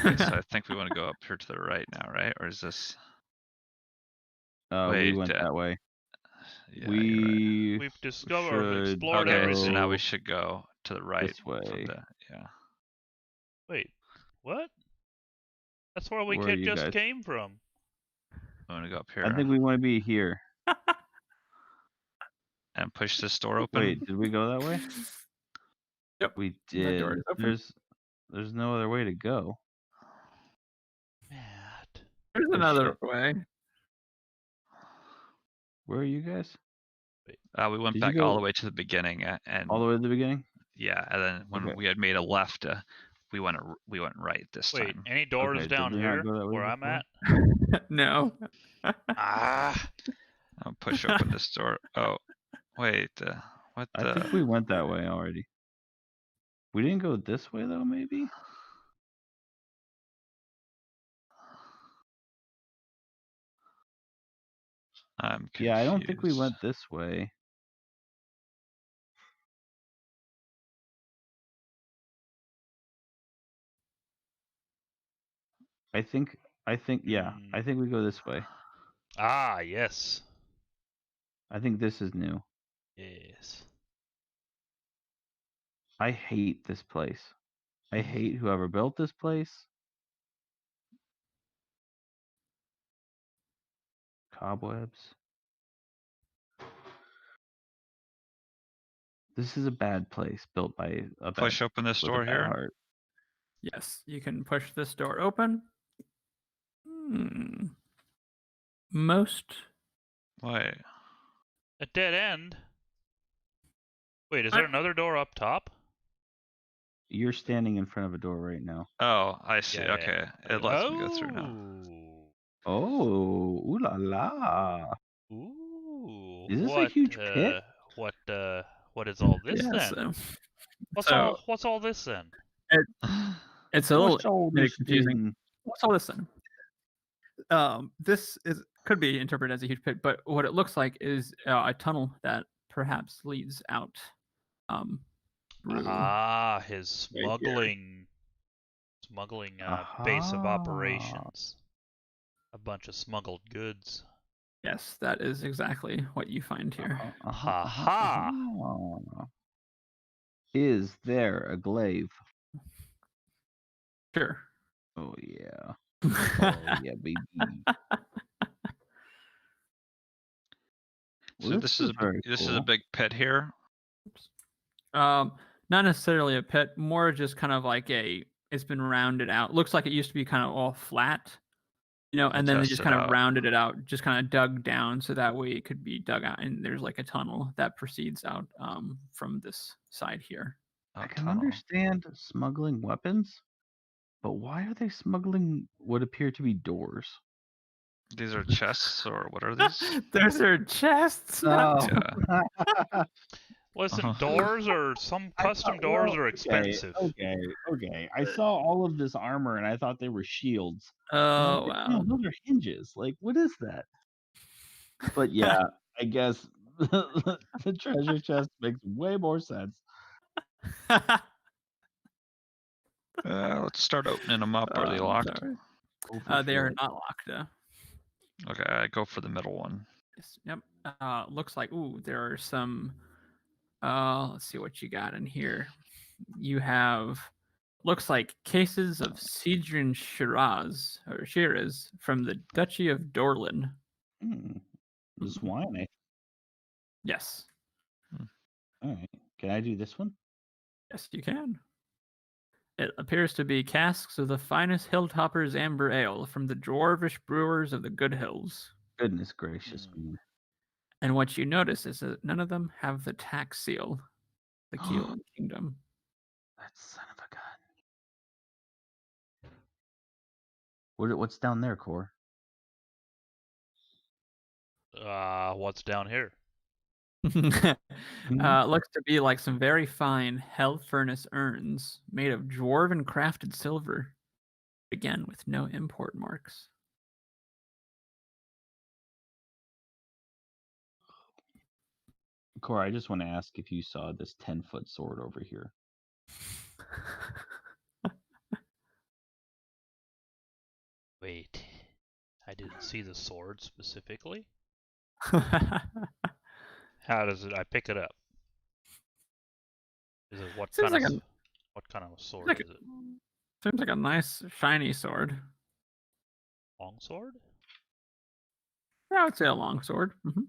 Okay, so I think we want to go up here to the right now, right? Or is this? We went that way. Yeah, We've discovered, explored everything. So now we should go to the right. This way. Yeah. Wait, what? That's where we Where just came from. I want to go up here. I think we want to be here. And push this door open. Wait, did we go that way? Yep. We did. There's no other way to go. Matt. There's another way. Where are you guys? We went back all the way to the beginning, and all the way to the beginning. Yeah, and then when we had made a left, we went right this time. Wait, any doors down here where I'm at? No. I'll push open this door. Oh, wait. What the? I think we went that way already. We didn't go this way though, maybe? I'm confused. Yeah, I don't think we went this way. I think yeah. I think we go this way. Ah, yes. I think this is new. Yes. I hate this place. I hate whoever built this place. Cobwebs. This is a bad place built by a push open this door here. Heart. Yes, you can push this door open. Most. Wait. A dead end? Wait, is there another door up top? You're standing in front of a door right now. Oh, I see. Yeah, okay. It lets me go through now. Oh, ooh la la. Ooh. Is this a huge pit? What is all this then? What's all this then? It's a little confusing. What's all this then? This could be interpreted as a huge pit, but what it looks like is a tunnel that perhaps leads out. His smuggling base of operations. A bunch of smuggled goods. Yes, that is exactly what you find here. Is there a glaive? Sure. Oh yeah. Oh yeah, baby. So this is a big pit here. Not necessarily a pit, more just kind of like it's been rounded out. Looks like it used to be kind of all flat, and then they just kind of rounded it out, just kind of dug down so that way it could be dug out, and there's like a tunnel that proceeds out from this side here. I can understand smuggling weapons, but why are they smuggling what appear to be doors? These are chests, or what are these? Those are chests. Oh. Yeah. Listen, doors or some custom doors are expensive. Okay. I saw all of this armor and I thought they were shields. Oh, wow. No, those are hinges. Like, what is that? But yeah, I guess the treasure chest makes way more sense. Let's start opening them up. Are they locked? They are not locked. Okay, I go for the middle one. Yes, yep. Looks like there are some. Let's see what you got in here. You have, looks like cases of Cedrian Shiraz from the Duchy of Dorlin. This wine, eh? Yes. All right. Can I do this one? Yes, you can. It appears to be casks of the finest Hilltoppers Amber Ale from the dwarvish brewers of the Good Hills. Goodness gracious me. And what you notice is that none of them have the tax seal, the Keelan Kingdom. That son of a gun. What's down there, Core? What's down here? Looks to be like some very fine hell furnace urns made of dwarven crafted silver, again with no import marks. Core, I just want to ask if you saw this 10-foot sword over here. Wait, I didn't see the sword specifically. How does it? I pick it up. Is it what Seems kind like of what kind of sword like is it? Seems like a nice shiny sword. Long sword? Yeah, I would say a long sword. Mm-hmm.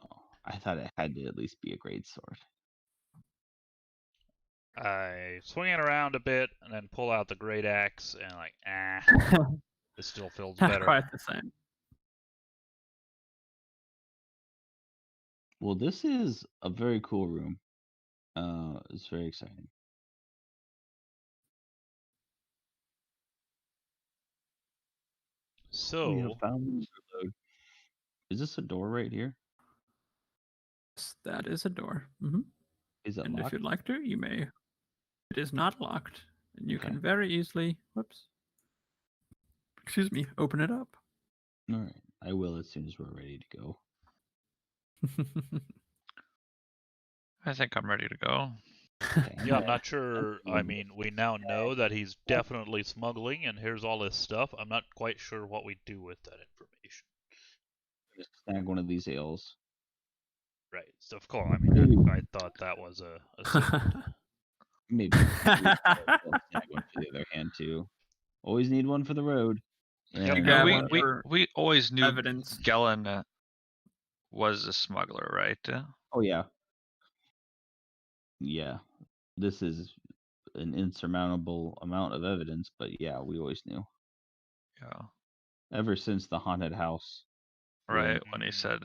Oh, I thought it had to at least be a great sword. I swing it around a bit and then pull out the great axe and this still feels Not better. quite the same. Well, this is a very cool room. It's very exciting. So We have found reload. Is this a door right here? Yes, that is a door. Mm-hmm. Is it And locked? if you'd like to, you may. It is not locked, and you Okay. can very easily. Whoops. Excuse me. Open it up. All right. I will as soon as we're ready to go. I think I'm ready to go. Okay, yeah, I'm not sure. I I'm mean, we now know that he's definitely smuggling, and here's all this stuff. I'm not quite sure what we do with that information. just snag one of these ales. Right. So of course, I mean, I thought that was a assumed. Maybe snag one for the other hand too. Always need one for the road. Yep. And, grab we, one we, for we always knew evidence. Gellin was a smuggler, right? Oh yeah. Yeah. This is an insurmountable amount of evidence, but yeah, we always knew. Yeah. Ever since the haunted house. Right, when he said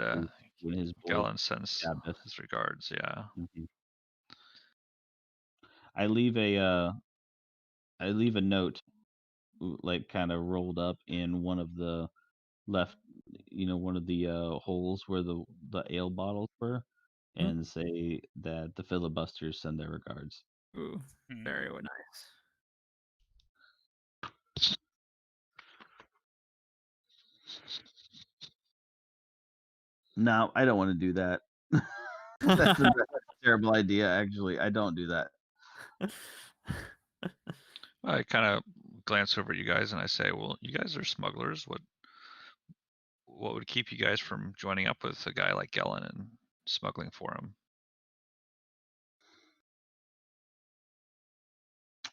when his boy Gellin sends stabbed us. his regards, yeah. Mm-hmm. I leave a note, like kind of rolled up in one of the left, one of the holes where the ale bottles were, and say that the filibusters send their regards. Ooh, very nice. No, I don't want to do that. That's a terrible idea, actually. I don't do that. I kind of glance over at you guys and I say, well, you guys are smugglers. What would keep you guys from joining up with a guy like Gellin and smuggling for him?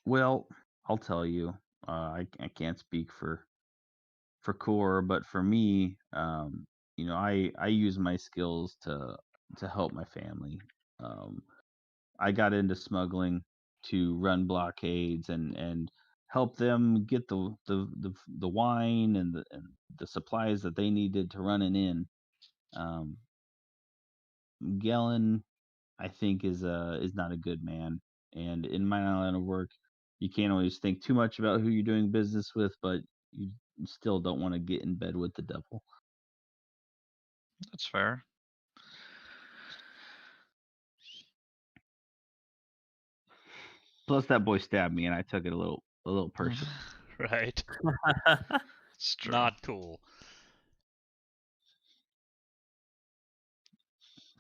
Well, I'll tell you. I can't speak for Core, but for me, I use my skills to help my family. I got into smuggling to run blockades and help them get the wine and the supplies that they needed to run it in. Gellin, I think, is not a good man, and in my line of work, you can't always think too much about who you're doing business with, but you still don't want to get in bed with the devil. That's fair. Plus, that boy stabbed me, and I took it a little personal. Right. It's true. Not cool.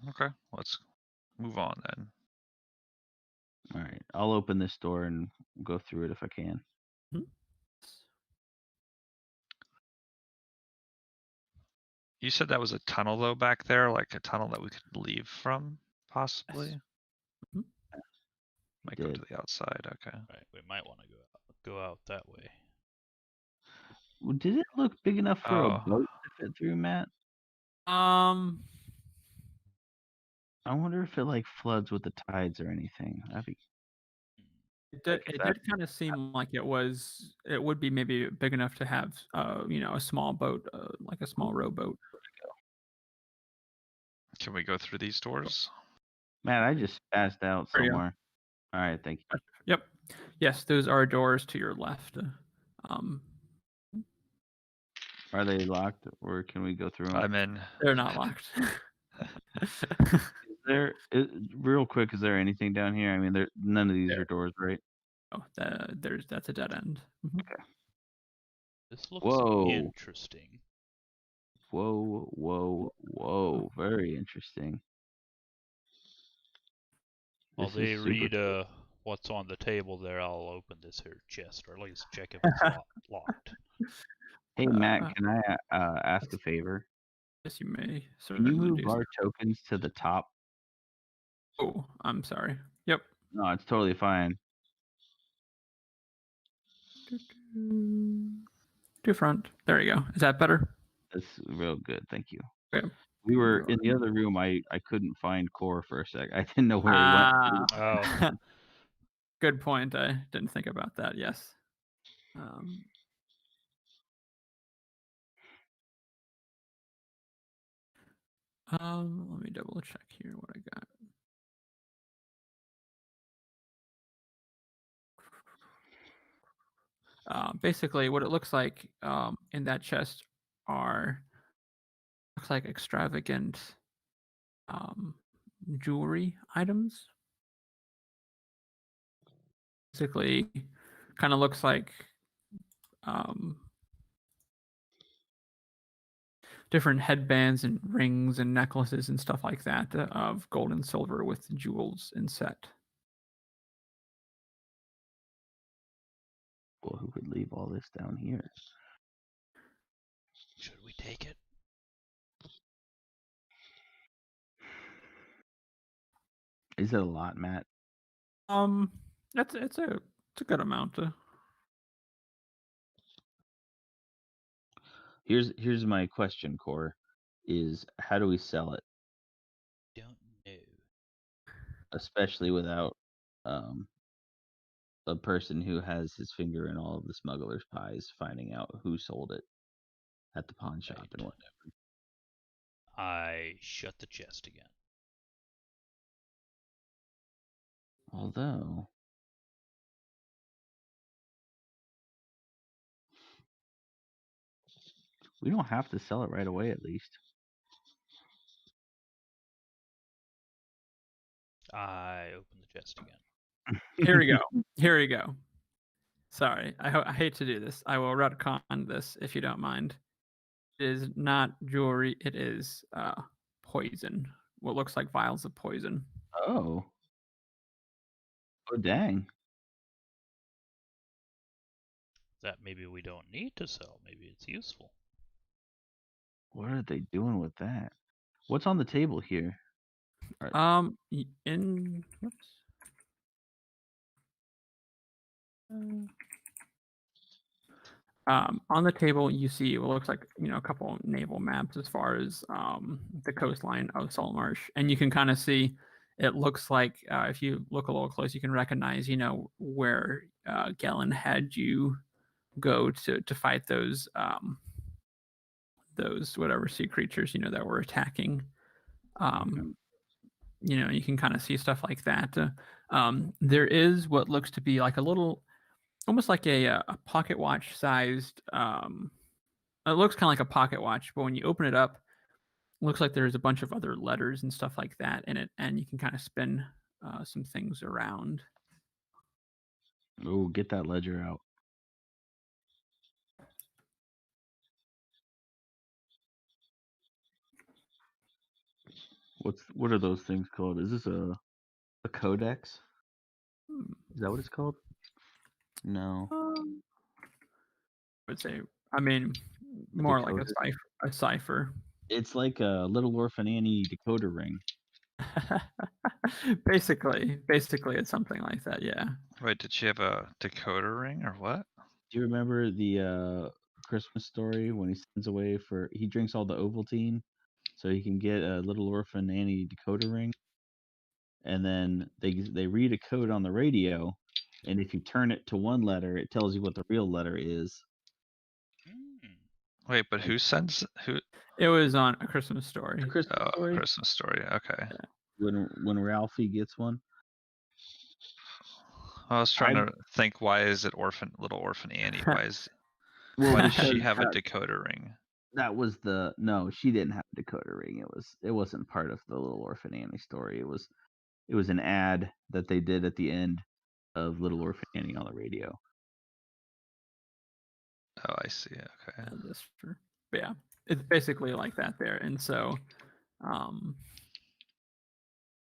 Okay, let's move on then. All right, I'll open this door and go through it if I can. You said that was a tunnel though back there, like a tunnel that we could leave from, possibly. Yes. Might go to the outside. Okay. Right. We might want to go out that way. Well, did it look big enough for a boat to fit through, Matt? I wonder if it like floods with the tides or anything. It did kind of seem like it would be maybe big enough to have a small boat, like a small rowboat. Can we go through these doors? Matt, I just passed out There you go. somewhere. All right, thank you. Yep. Yes, those are doors to your left. Are they locked, or can we go through them? I'm in. They're not locked. Real quick, is there anything down here? I mean, none of these There. are doors, right? Oh, that's a dead end. Mhm. Okay. This looks Whoa. interesting. Whoa. Very interesting. While This is they super read cool. what's on the table there, I'll open this here chest, or at least check if it's locked. Hey, Matt, can I ask a favor? Yes, you may. Can you certainly move do so. our tokens to the top? Oh, I'm sorry. Yep. No, it's totally fine. To front. There you go. Is that better? That's real good. Thank you. Okay. We were in the other room. I couldn't find Core for a sec. I didn't know where he went. Oh. Good point. I didn't think about that. Yes. Let me double check here what I got. Basically, what it looks like in that chest looks like extravagant jewelry items. Basically, kind of looks like different headbands and rings and necklaces and stuff like that of gold and silver with jewels inset. Well, who could leave all this down here? Should we take it? Is it a lot, Matt? It's a good amount. Here's my question, Core, is how do we sell it? Don't know. Especially without a person who has his finger in all of the smuggler's pies finding out who sold it at the pawn shop and whatever. I shut the chest again. Although we don't have to sell it right away, at least. I open the chest again. Here we go. Here we go. Sorry, I hate to do this. I will retcon this if you don't mind. It is not jewelry. It is poison. What looks like vials of poison. Oh. Oh, dang. That maybe we don't need to sell. Maybe it's useful. What are they doing with that? What's on the table here? Whoops. On the table, you see what looks like a couple naval maps as far as the coastline of Saltmarsh, and you can kind of see. It looks like if you look a little close, you can recognize where Gellin had you go to fight those whatever sea creatures that were attacking. You can kind of see stuff like that. There is what looks to be like a little, almost like a pocket watch sized. It looks kind of like a pocket watch, but when you open it up, it looks like there's a bunch of other letters and stuff like that in it, and you can kind of spin some things around. Oh, get that ledger out. What are those things called? Is this a codex? Is that what it's called? No. I would say, more like a cipher. It's like a Little Orphan Annie decoder ring. basically, it's something like that. Yeah. Wait, did she have a decoder ring or what? Do you remember the Christmas Story when he drinks all the Ovaltine so he can get a Little Orphan Annie decoder ring? And then they read a code on the radio, and if you turn it to one letter, it tells you what the real letter is. Wait, but who sends who? It was on A Christmas Story. A Christmas Oh, Story. Christmas Story. Okay. When Ralphie gets one. I was trying to think. Why is it little orphan Annie? Why does she have a decoder ring? That was no, she didn't have a decoder ring. It wasn't part of the Little Orphan Annie story. It was an ad that they did at the end of Little Orphan Annie on the radio. Oh, I see. Okay. Yeah, that's true. But yeah, it's basically like that there, and so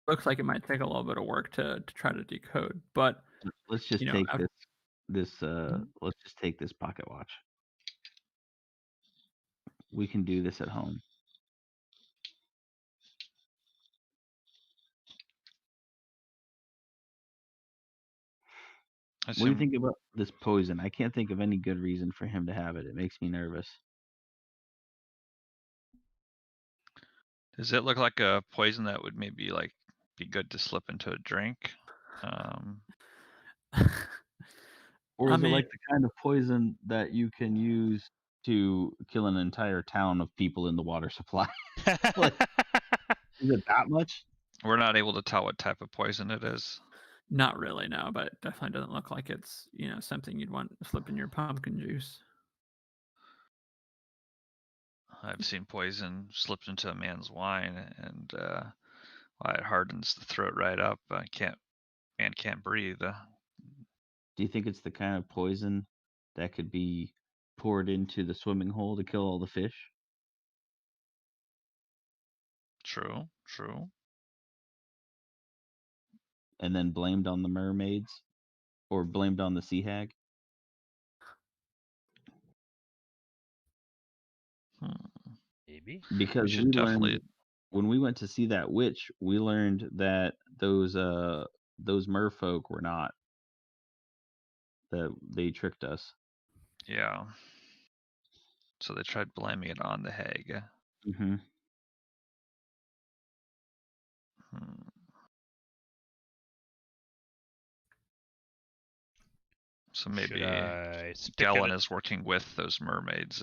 looks like it might take a little bit of work to try to decode. But let's just take let's just take this pocket watch. We can do this at home. What do you think about this poison? I can't think of any good reason for him to have it. It makes me nervous. Does it look like a poison that would maybe like be good to slip into a drink? Or is it like the kind of poison that you can use to kill an entire town of people in the water supply? Like, is it that much? We're not able to tell what type of poison it is. Not really, no, but it definitely doesn't look like it's, something you'd want to slip in your pumpkin juice. I've seen poison slipped into a man's wine, and it hardens the throat right up. Man can't breathe. Do you think it's the kind of poison that could be poured into the swimming hole to kill all the fish? True. And then blamed on the mermaids? Or blamed on the sea hag? Maybe. Because we learned when we went to see that witch, we learned that those merfolk were not. That they tricked us. Yeah. So they tried blaming it on the hag. Mm-hmm. So maybe Galen is working with those mermaids.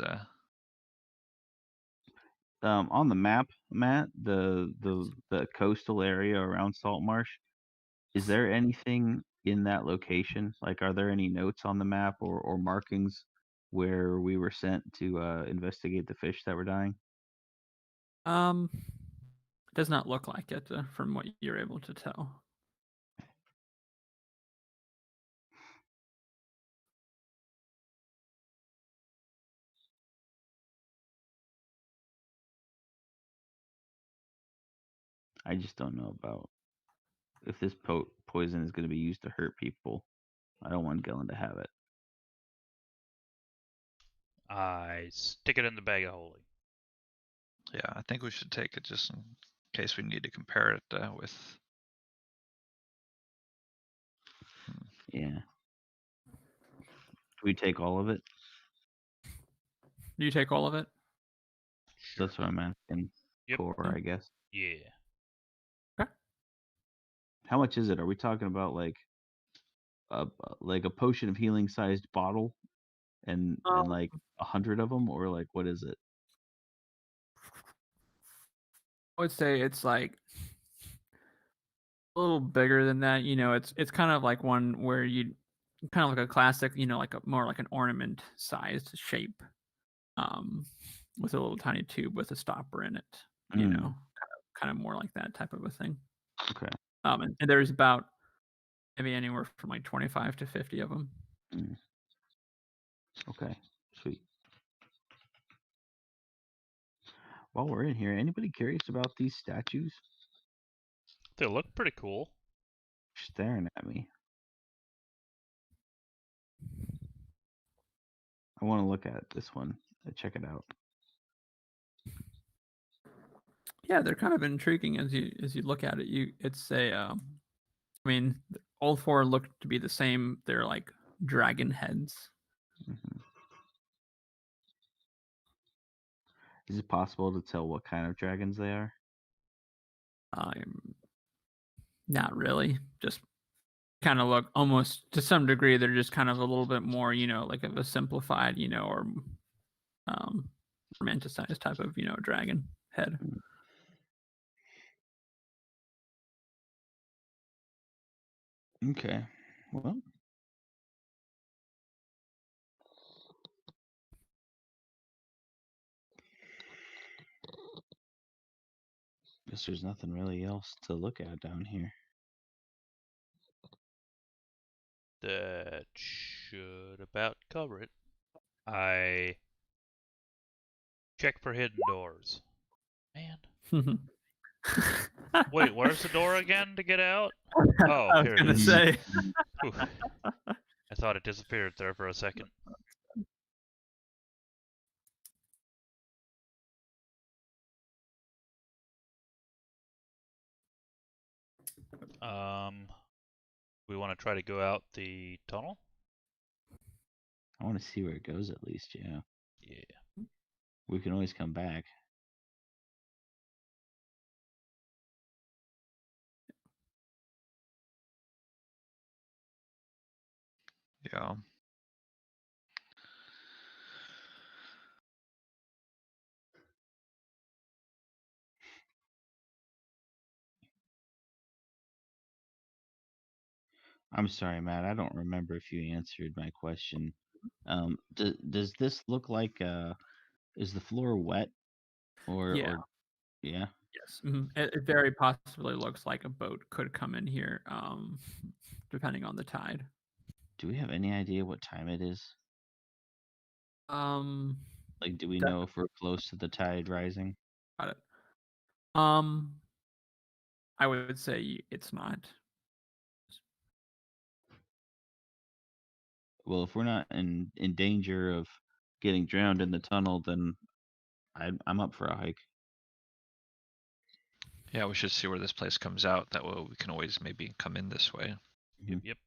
On the map, Matt, the coastal area around Saltmarsh, is there anything in that location? Like, are there any notes on the map or markings where we were sent to investigate the fish that were dying? It does not look like it from what you're able to tell. I just don't know about if this poison is going to be used to hurt people. I don't want Gillen to have it. I stick it in the bag of holding. Yeah, I think we should take it just in case we need to compare it with. Yeah. Do we take all of it? Do you take all of it? Sure. That's what I'm asking. Yep. Core, I guess. Yeah. Okay. How much is it? Are we talking about like a potion of healing sized bottle, and like 100 of them, or like what is it? I would say it's like a little bigger than that. It's kind of like one where you kind of like a classic, like more like an ornament sized shape, with a little tiny tube with a stopper in it. Kind of more like that type of a thing. Okay. And there's about maybe anywhere from like 25 to 50 of them. Okay, sweet. While we're in here, anybody curious about these statues? They look pretty cool. Staring at me. I want to look at this one. Check it out. Yeah, they're kind of intriguing as you look at it. It's a all four look to be the same. They're like dragon heads. Mm-hmm. Is it possible to tell what kind of dragons they are? Not really. Just kind of look almost to some degree. They're just kind of a little bit more, like of a simplified, or romanticized type of dragon head. Okay. Well, guess there's nothing really else to look at down here. That should about cover it. I check for hidden doors. Man. Wait, where's the door again to get out? Oh, I was here it gonna is. say. Whew. I thought it disappeared there for a second. We want to try to go out the tunnel? I want to see where it goes at least, yeah. Yeah. We can always come back. Yeah. I'm sorry, Matt. I don't remember if you answered my question. Does this look like is the floor wet Yeah. or yeah? Yes. It very possibly looks like a boat could come in here, depending on the tide. Do we have any idea what time it is? Like, do we Def- know if we're close to the tide rising? Got it. I would say it's not. Well, if we're not in danger of getting drowned in the tunnel, then I'm up for a hike. Yeah, we should see where this place comes out. That way we can always maybe come in this way. Yep.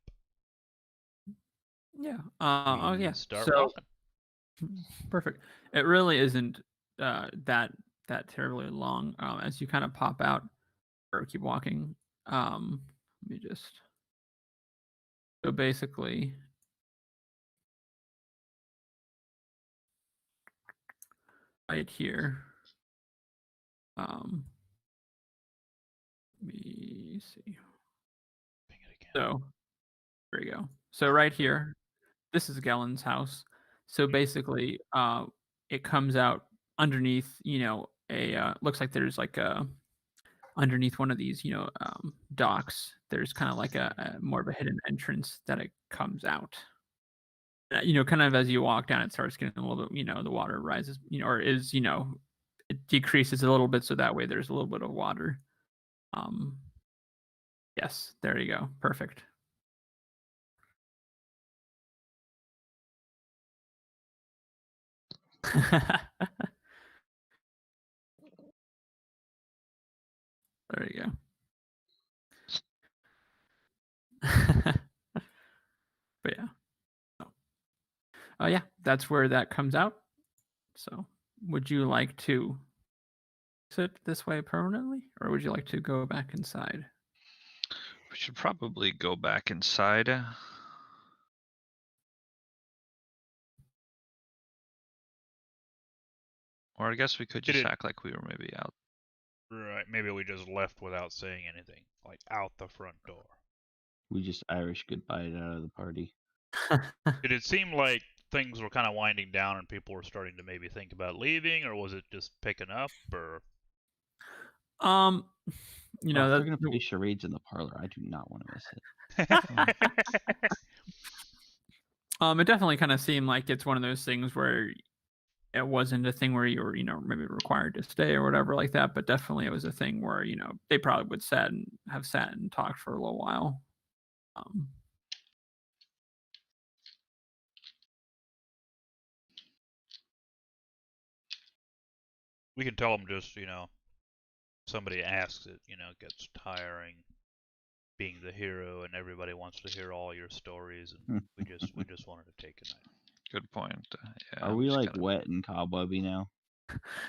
Yeah. Oh We yeah. start So walking. perfect. It really isn't that terribly long. As you kind of pop out or keep walking. Let me just. So basically, right here. Let me see. Ping it again. So there you go. So right here, this is Gellen's house. So basically, it comes out underneath, looks like there's like a underneath one of these, docks. There's kind of like a more of a hidden entrance that it comes out. Kind of as you walk down, it starts getting a little bit, the water rises, or is, it decreases a little bit, so that way there's a little bit of water. Yes, there you go. Perfect. There you go. But yeah. Oh yeah, that's where that comes out. So, would you like to sit this way permanently, or would you like to go back inside? We should probably go back inside. Or I guess we could just act like we were maybe out. Right. Maybe we just left without saying anything. Like out the front door. We just Irish goodbye out of the party. Did it seem like things were kind of winding down and people were starting to maybe think about leaving, or was it just picking up, or? If they're gonna play charades in the parlor, I do not want to miss it. It definitely kind of seemed like it's one of those things where it wasn't a thing where you were, maybe required to stay or whatever like that, but definitely it was a thing where, they probably would sat and talked for a little while. We can tell them just, somebody asks it, gets tiring being the hero and everybody wants to hear all your stories, and we just wanted to take a night. Good point. Yeah, Are we like wet and cobwebby now?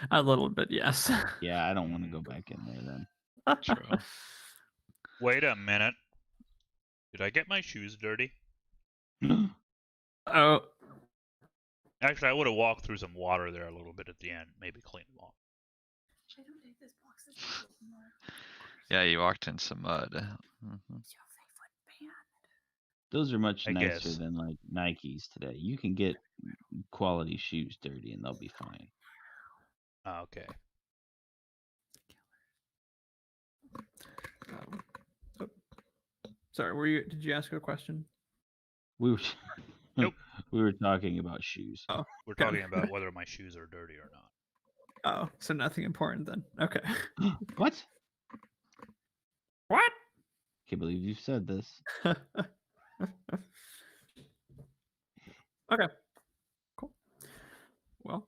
A little bit, yes. Yeah, I don't want to go back in there then. True. Wait a minute. Did I get my shoes dirty? Oh. Actually, I would have walked through some water there a little bit at the end, maybe clean them off. I don't take this box anymore. Yeah, you walked in some mud. Mhm. Those are much I nicer guess. than like Nikes today. You can get quality shoes dirty and they'll be fine. Ah, okay. Oh. Sorry, did you ask a question? We were Nope. we were talking about shoes. Oh, We're okay. talking about whether my shoes are dirty or not. Oh, so nothing important then. Okay. What? What? Can't believe you said this. Okay. Cool. Well,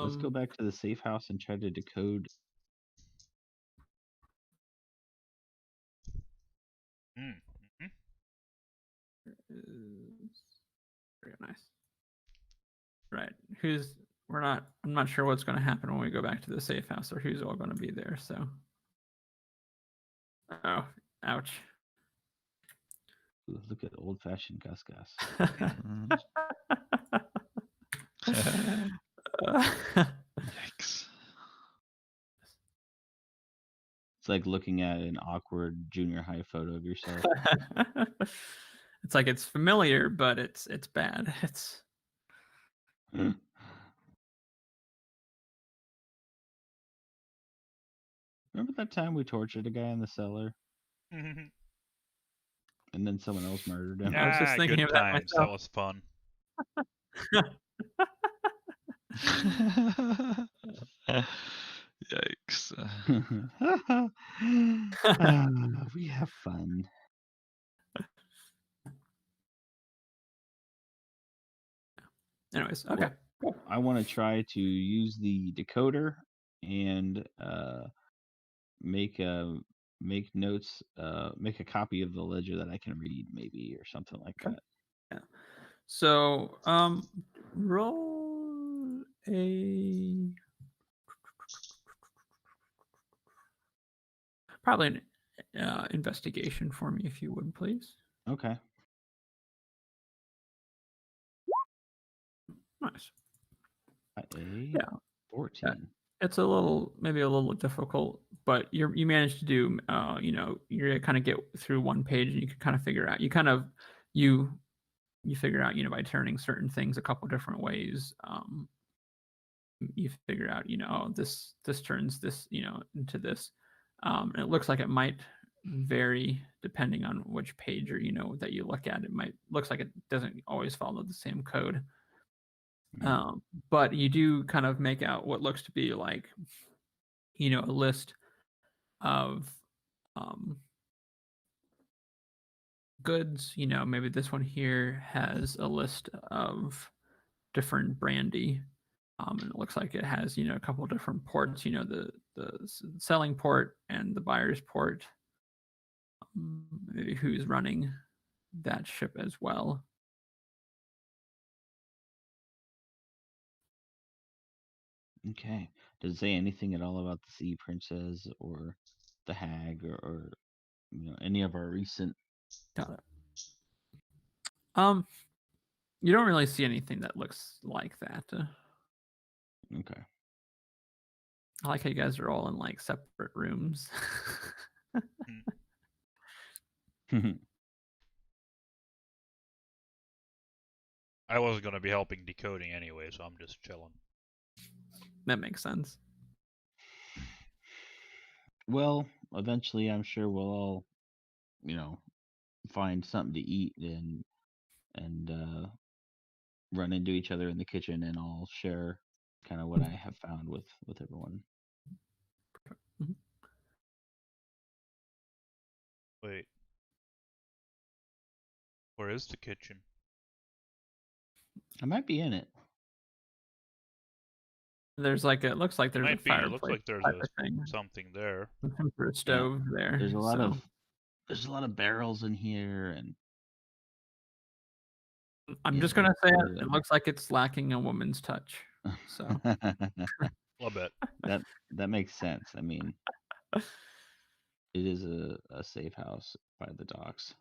Let's go back to the safe house and try to decode. Mm-hmm. Very nice. Right. I'm not sure what's going to happen when we go back to the safe house or who's all going to be there. So. Oh, ouch. Ooh, look at old fashioned Gus Gus. Yikes. It's like looking at an awkward junior high photo of yourself. It's like it's familiar, but it's bad. It's Remember that time we tortured a guy in the cellar and then someone else murdered him? I was just thinking good of that times. myself. That was fun. Yikes. We have fun. Anyways, okay. Well, I want to try to use the decoder and make notes, make a copy of the ledger that I can read, maybe, or something like that. Yeah. So, roll a probably an investigation for me, if you would, please. Okay. Nice. Yeah. 14. It's maybe a little difficult, but you managed to do. You kind of get through one page, and you can kind of figure out. You figure out, by turning certain things a couple different ways. You figure out, this turns this, into this. And it looks like it might vary depending on which page or that you look at. Looks like it doesn't always follow the same code. But you do kind of make out what looks to be like, a list of goods. Maybe this one here has a list of different brandy. And it looks like it has, a couple different ports, the selling port and the buyer's port. Maybe who's running that ship as well. Okay. Does it say anything at all about the Sea Princess or the Hag or any of our recent? Got it. You don't really see anything that looks like that. Okay. I like how you guys are all in like separate rooms. I wasn't going to be helping decoding anyway, so I'm just chilling. That makes sense. Well, eventually, I'm sure we'll all, find something to eat and run into each other in the kitchen, and I'll share kind of what I have found with everyone. Mm-hmm. Wait. Where is the kitchen? I might be in it. There's it looks like there's a fireplace. It looks like there's something there. Some sort of stove there. There's a lot of barrels in here, and I'm just gonna say it looks like it's lacking a woman's touch. So A bit. That makes sense. I mean, it is a safe house by the docks.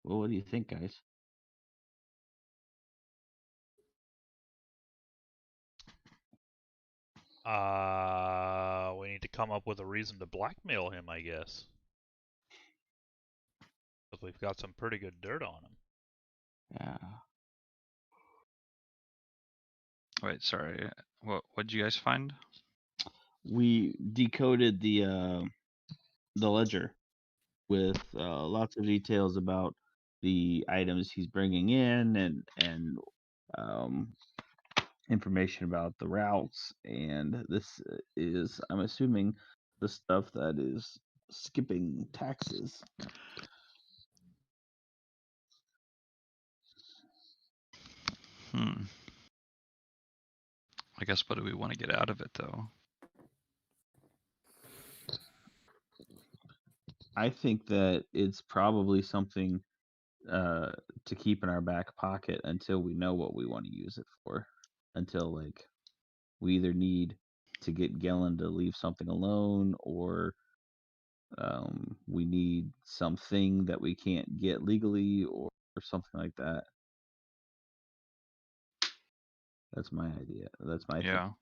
Well, what do you think, guys? We need to come up with a reason to blackmail him, I guess. Because we've got some pretty good dirt on him. Yeah. Wait, sorry. What did you guys find? We decoded the ledger with lots of details about the items he's bringing in and information about the routes, and this is, I'm assuming, the stuff that is skipping taxes. I guess what do we want to get out of it, though? I think that it's probably something to keep in our back pocket until we know what we want to use it for. Until, like, we either need to get Gellin to leave something alone, or we need something that we can't get legally, or something like that. That's my idea. That's my Yeah.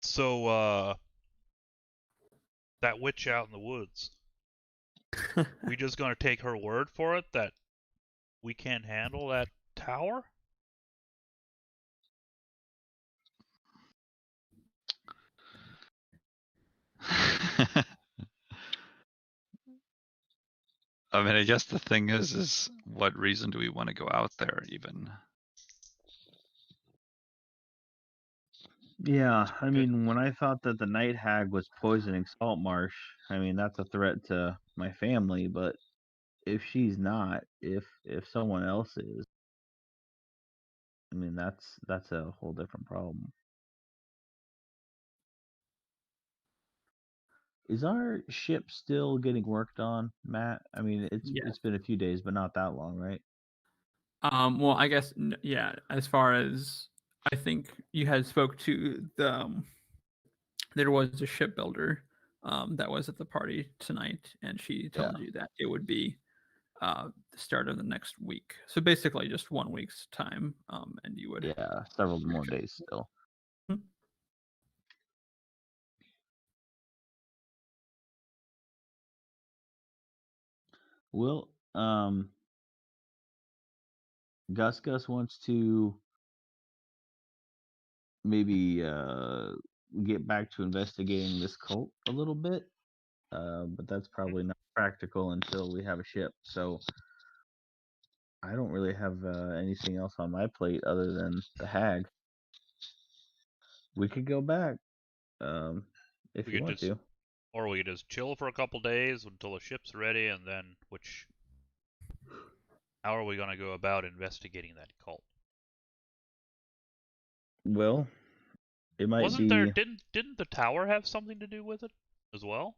So, that witch out in the woods, we just gonna take her word for it that we can't handle that tower? I mean, I guess the thing is what reason do we want to go out there even? Yeah, I mean, when I thought that the night hag was poisoning Saltmarsh, I mean, that's a threat to my family, but if she's not, if someone else is, I mean, that's a whole different problem. Is our ship still getting worked on, Matt? I mean, it's been a few days, but not that long, right? Well, I guess yeah. As far as I think you had spoke to the, there was a shipbuilder that was at the party tonight, and she told you that it would be the start of the next week. So basically, just 1 week's time, and you would several more days still. Hmm. Well, Gus wants to maybe get back to investigating this cult a little bit, but that's probably not practical until we have a ship. So I don't really have anything else on my plate other than the hag. We could go back if you want to. Or we could just chill for a couple days until the ship's ready, and then how are we gonna go about investigating that cult? Well, it might be didn't the tower have something to do with it as well?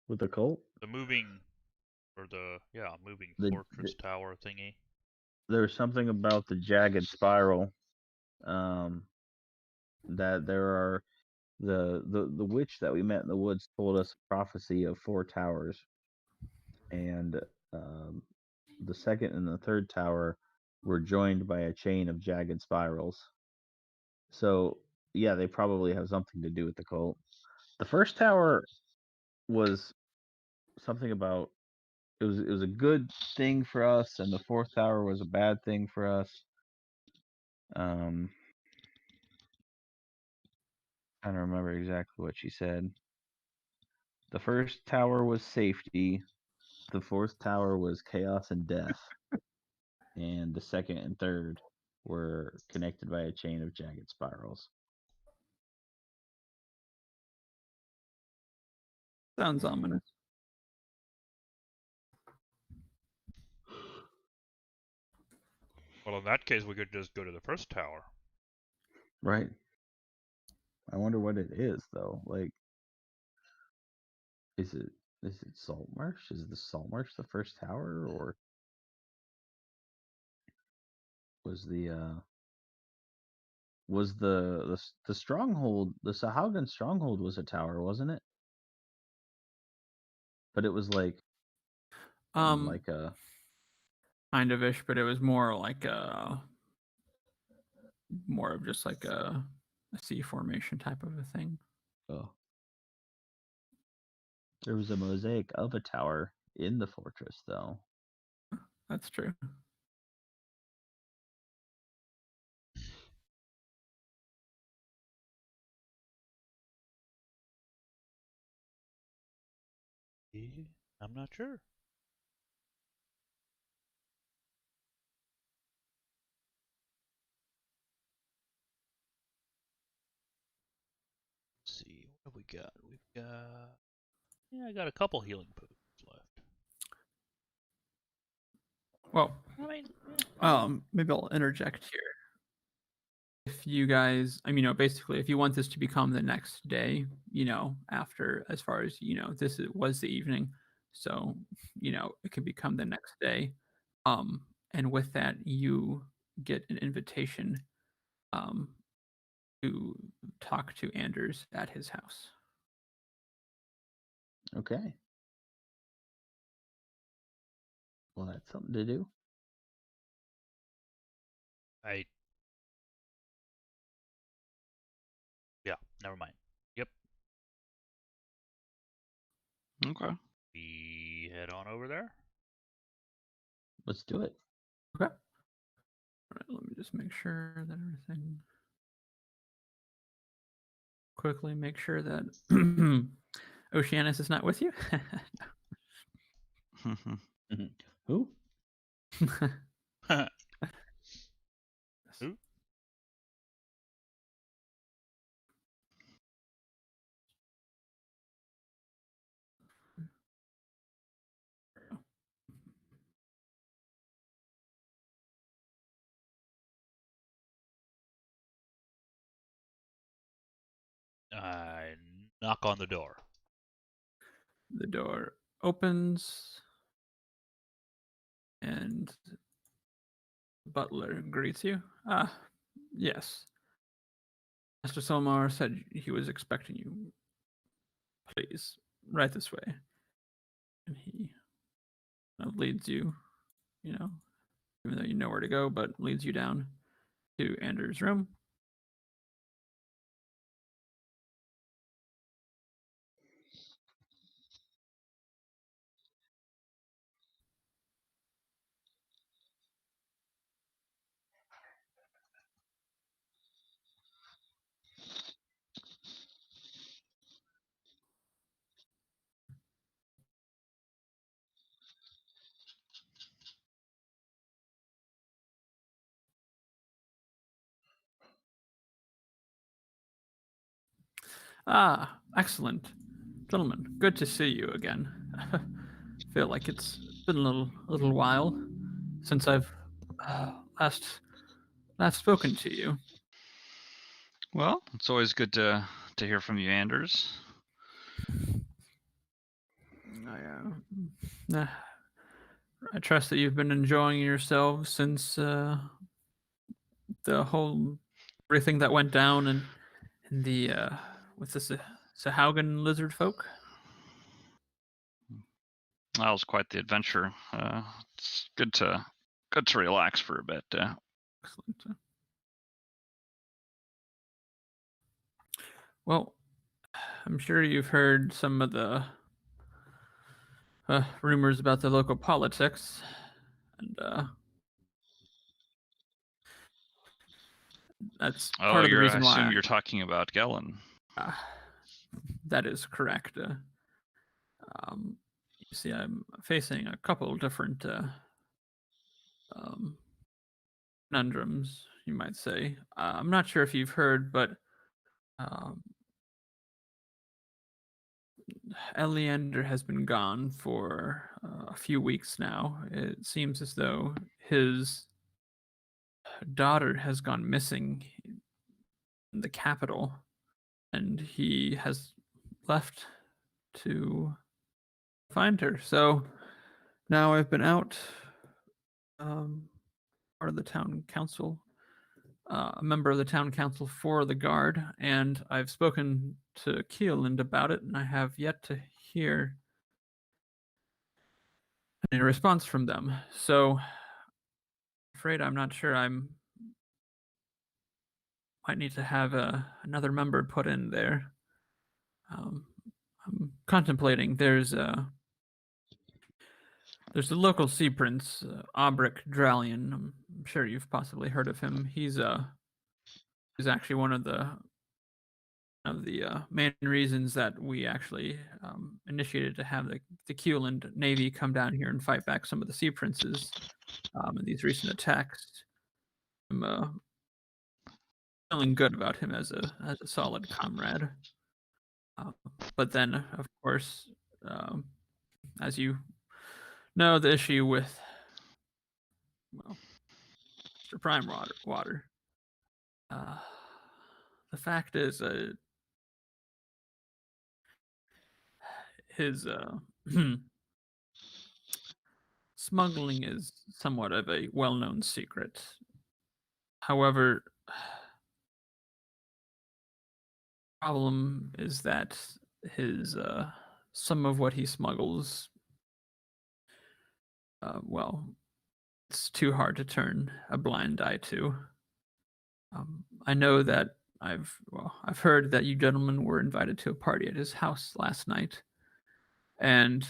with the cult. The moving fortress tower thingy. There's something about the jagged spiral, that there are the witch that we met in the woods told us a prophecy of 4 towers, and the second and the third tower were joined by a chain of jagged spirals. So yeah, they probably have something to do with the cult. The first tower was something about, it was a good thing for us, and the fourth tower was a bad thing for us. I don't remember exactly what she said. The first tower was safety. The fourth tower was chaos and death. And the second and third were connected by a chain of jagged spirals. Sounds ominous. Well, in that case, we could just go to the first tower. Right. I wonder what it is, though. Like, is it Saltmarsh? Is the Saltmarsh the first tower, or was the stronghold. The Sahaugen stronghold was a tower, wasn't it? But it was like a kind of ish, but it was more like more of just like a C formation type of a thing. oh. There was a mosaic of a tower in the fortress, though. That's true. I'm not sure. Let's see, what have we got? We've got... Yeah, I got a couple healing potions left. Well, I mean, maybe I'll interject here. If you guys, I mean, basically, if you want this to become the next day, after, as far as, this was the evening, so, it can become the next day. And with that, you get an invitation to talk to Anders at his house. Okay. Well, that's something to do. Yeah, never mind. Yep. Okay. We head on over there. Let's do it. Okay. All right, let me just make sure that everything. Quickly make sure that Oceanus is not with you. Who? Who? I knock on the door. The door opens, and the butler greets you. Ah, yes. Master Saltmarsh said he was expecting you. Please, right this way. And he leads you, even though you know where to go, but leads you down to Anders' room. Ah, excellent. Gentlemen, good to see you again. Feel like it's been a little while since I've last spoken to you. Well, it's always good to hear from you, Anders. I trust that you've been enjoying yourselves since the whole everything that went down in the with the Sahaugen lizard folk. That was quite the adventure. It's good to relax for a bit. Excellent. Well, I'm sure you've heard some of the rumors about the local politics, and that's part of the reason I why. assume you're talking about Gellin. That is correct. You see, I'm facing a couple of different conundrums, you might say. I'm not sure if you've heard, but Eleander has been gone for a few weeks now. It seems as though his daughter has gone missing in the capital, and he has left to find her. So now I've been out part of the town council, a member of the town council for the guard, and I've spoken to Keeland about it, and I have yet to hear any response from them. So, I'm afraid I'm not sure. Might need to have another member put in there. I'm contemplating. There's the local sea prince, Aubric Dralion. I'm sure you've possibly heard of him. He's actually one of the main reasons that we actually initiated to have the Keeland Navy come down here and fight back some of the sea princes in these recent attacks. I'm feeling good about him as a solid comrade. But then, of course, as you know, the issue with Mr. Prime Water. The fact is, his smuggling is somewhat of a well-known secret. However, problem is that his some of what he smuggles, it's too hard to turn a blind eye to. I know that I've heard that you gentlemen were invited to a party at his house last night, and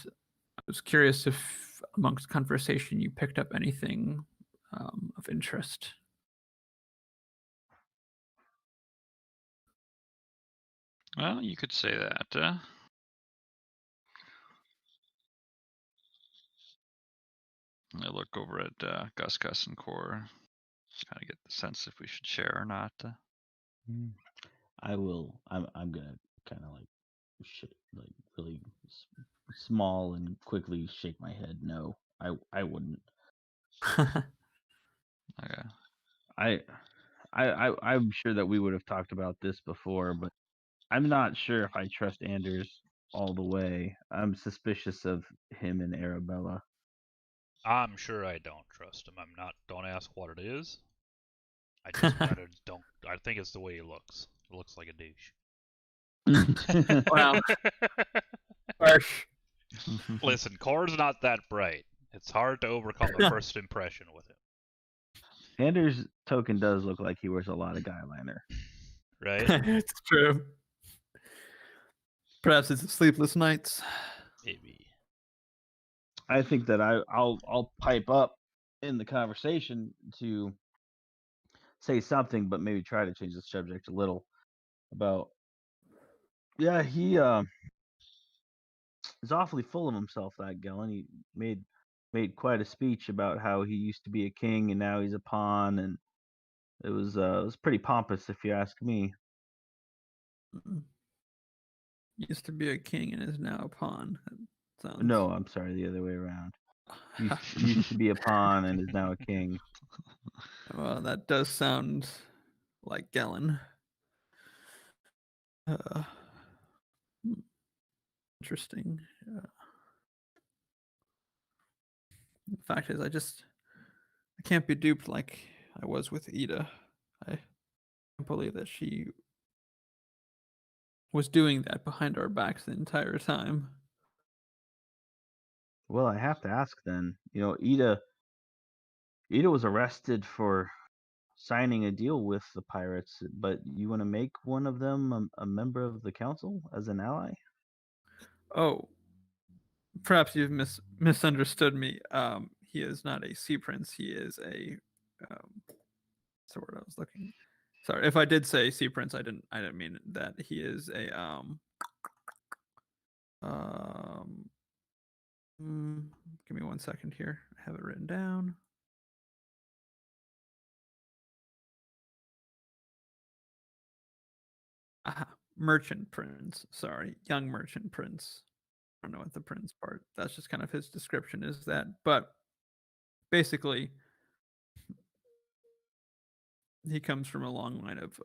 I was curious if amongst conversation you picked up anything of interest. Well, you could say that. I look over at Gus and Core, kind of get the sense if we should share or not. I will. I'm gonna kind of like really small and quickly shake my head. No, I wouldn't. Okay. I'm sure that we would have talked about this before, but I'm not sure if I trust Anders all the way. I'm suspicious of him and Arabella. I'm sure I don't trust him. I'm not. Don't ask what it is. I just don't. I think it's the way he looks. He looks like a douche. Wow. Harsh. Listen, Core's not that bright. It's hard to overcome a first impression with him. Anders' token does look like he wears a lot of guyliner. Right? It's true. Perhaps it's sleepless nights. Maybe. I think that I'll pipe up in the conversation to say something, but maybe try to change the subject a little about. Yeah, he is awfully full of himself. That Gellin. He made quite a speech about how he used to be a king and now he's a pawn, and it was pretty pompous, if you ask me. Used to be a king and is now a pawn. That sounds... No, I'm sorry, the other way around. Used to be a pawn and is now a king. Well, that does sound like Gellin. Interesting. The fact is, I can't be duped like I was with Ida. I can't believe that she was doing that behind our backs the entire time. Well, I have to ask then. Ida was arrested for signing a deal with the pirates, but you want to make one of them a member of the council as an ally? Oh, perhaps you've misunderstood me. He is not a sea prince. He is a what's the word I was looking. Sorry, if I did say sea prince, I didn't mean that. He is a give me 1 second here. I have it written down. Merchant prince. Sorry, young merchant prince. I don't know what the prince part. That's just kind of his description is that. But basically, he comes from a long line of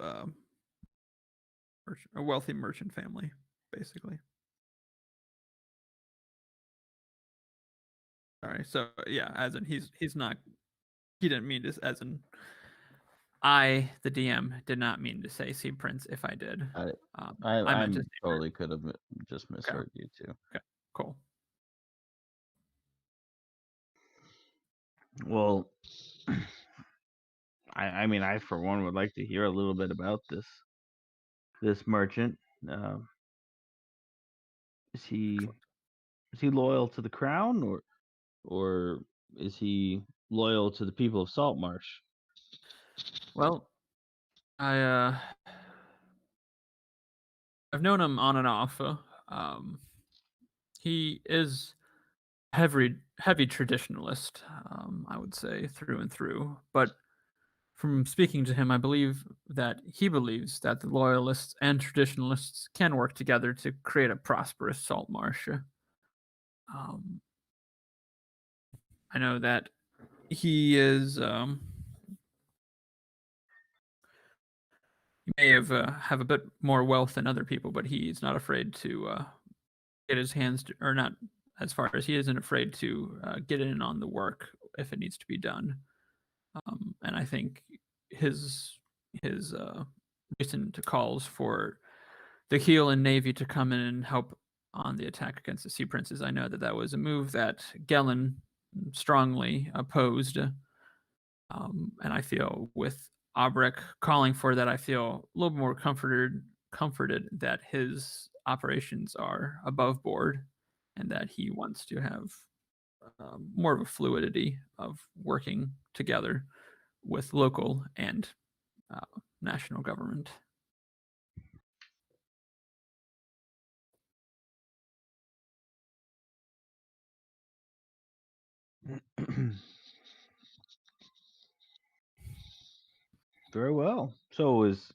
a wealthy merchant family, basically. Sorry. So yeah, as in he's not he didn't mean this as in I, the DM, did not mean to say sea prince. If I did, I meant to say totally could have just misheard you too. Okay, cool. Well, I mean, I for one would like to hear a little bit about this merchant. Is he loyal to the crown, or is he loyal to the people of Saltmarsh? Well, I've known him on and off. He is heavy traditionalist, I would say, through and through. But from speaking to him, I believe that he believes that the loyalists and traditionalists can work together to create a prosperous Saltmarsh. I know that he is. He may have a bit more wealth than other people, but he's not afraid to get his hands, or not as far as he isn't afraid to get in on the work if it needs to be done. And I think his recent calls for the Heel and Navy to come in and help on the attack against the Sea Princes, I know that that was a move that Gellin strongly opposed. And I feel with Abrek calling for that, I feel a little more comforted that his operations are above board and that he wants to have more of a fluidity of working together with local and national government. Very well. So is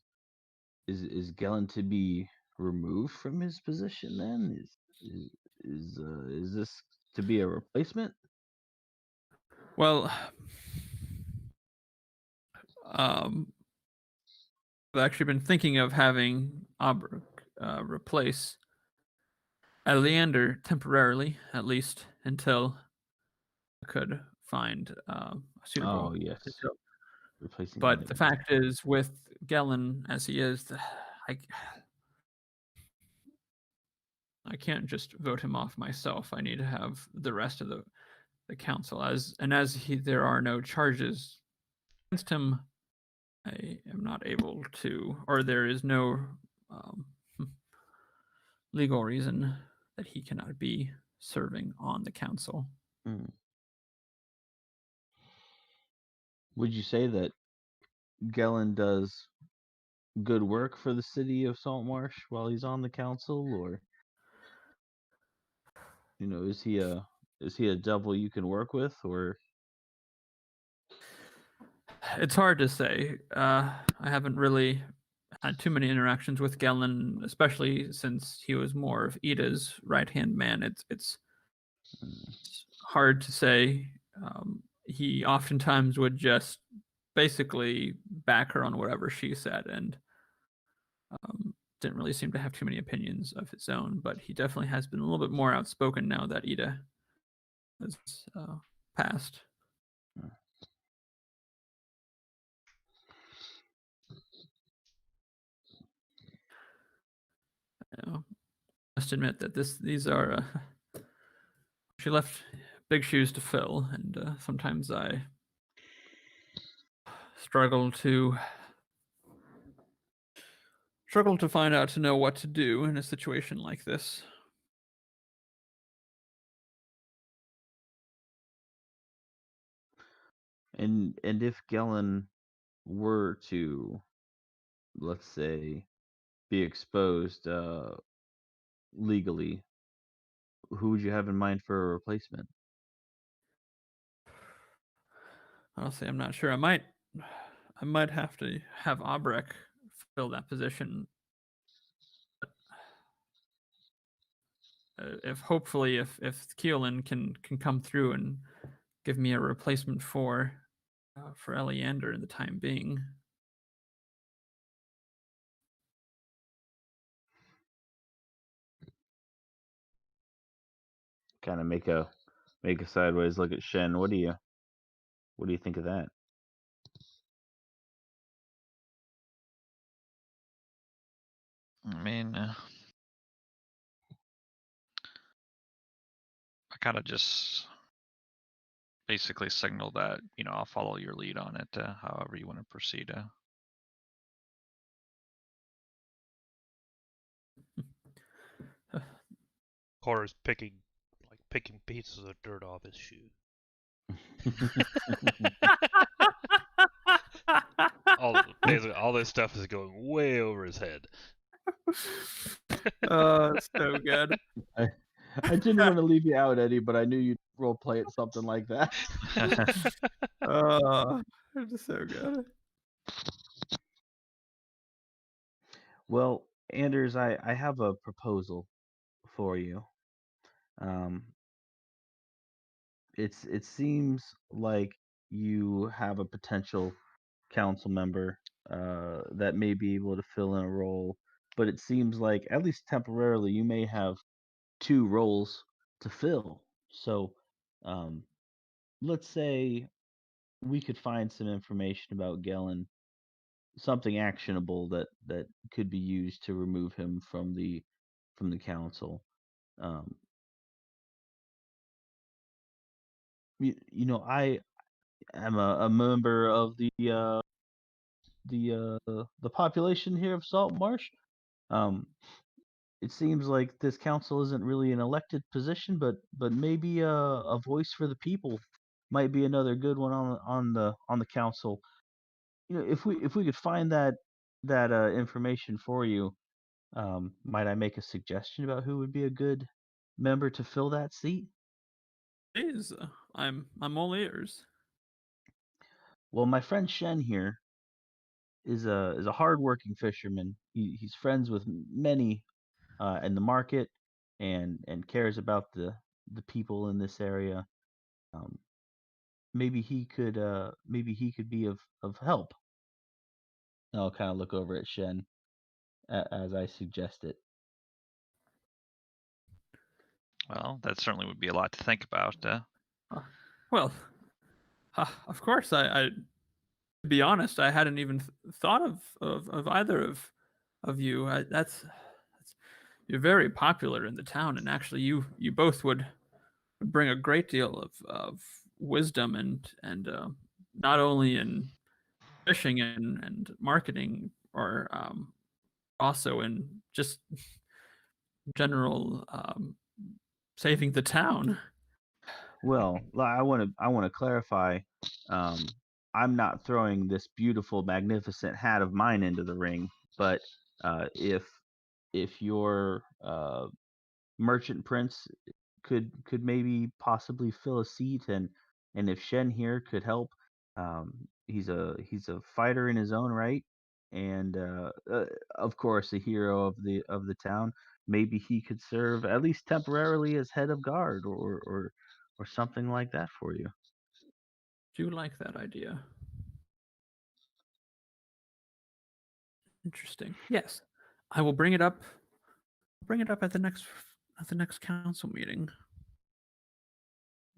Gellin to be removed from his position then? Is this to be a replacement? Well, I've actually been thinking of having Abrek replace Leander temporarily, at least until I could find a suitable. Oh yes, replacing. But the fact is, with Gellin as he is, I can't just vote him off myself. I need to have the rest of the council as there are no charges against him. I am not able to, or there is no legal reason that he cannot be serving on the council. Would you say that Gellin does good work for the city of Saltmarsh while he's on the council, or is he a devil you can work with, or? It's hard to say. I haven't really had too many interactions with Gellin, especially since he was more of Ida's right-hand man. It's hard to say. He oftentimes would just basically back her on whatever she said, and didn't really seem to have too many opinions of his own. But he definitely has been a little bit more outspoken now that Ida has passed. Must admit that these are she left big shoes to fill, and sometimes I struggle to find out to know what to do in a situation like this. And if Gellin were to, let's say, be exposed legally, who would you have in mind for a replacement? Honestly, I'm not sure. I might have to have Abrek fill that position. If hopefully if Keelan can come through and give me a replacement for Eleander in the time being. Kind of make a sideways look at Shen. What do you think of that? I mean, I kind of just basically signal that, I'll follow your lead on it, however you want to proceed. Horace picking pieces of dirt off his shoe. Basically, all this stuff is going way over his head. Oh, so good. I didn't want to leave you out, Eddie, but I knew you'd role play it something like that. Oh, it's so good. Well, Anders, I have a proposal for you. It seems like you have a potential council member that may be able to fill in a role, but it seems like, at least temporarily, you may have two roles to fill. So, um, let's say we could find some information about Gellin, something actionable that could be used to remove him from the council. Um, I am a member of the population here of Saltmarsh. Um, it seems like this council isn't really an elected position, but maybe a voice for the people might be another good one on the council. If we could find that information for you, might I make a suggestion about who would be a good member to fill that seat? Please, I'm all ears. Well, my friend Shen here is a hardworking fisherman. He's friends with many in the market, and cares about the people in this area. Um, maybe he could be of help. And I'll kind of look over at Shen as I suggest it. Well, that certainly would be a lot to think about. Well, of course, to be honest, I hadn't even thought of either of you. That's you're very popular in the town, and actually, you both would bring a great deal of wisdom and not only in fishing and marketing, or also in just general saving the town. Well, I want to clarify. Um, I'm not throwing this beautiful, magnificent hat of mine into the ring, but if your merchant prince could maybe possibly fill a seat, and if Shen here could help, he's a fighter in his own right, and of course a hero of the town. Maybe he could serve at least temporarily as head of guard, or something like that for you. Do you like that idea? Interesting. Yes, I will bring it up. Bring it up at the next council meeting.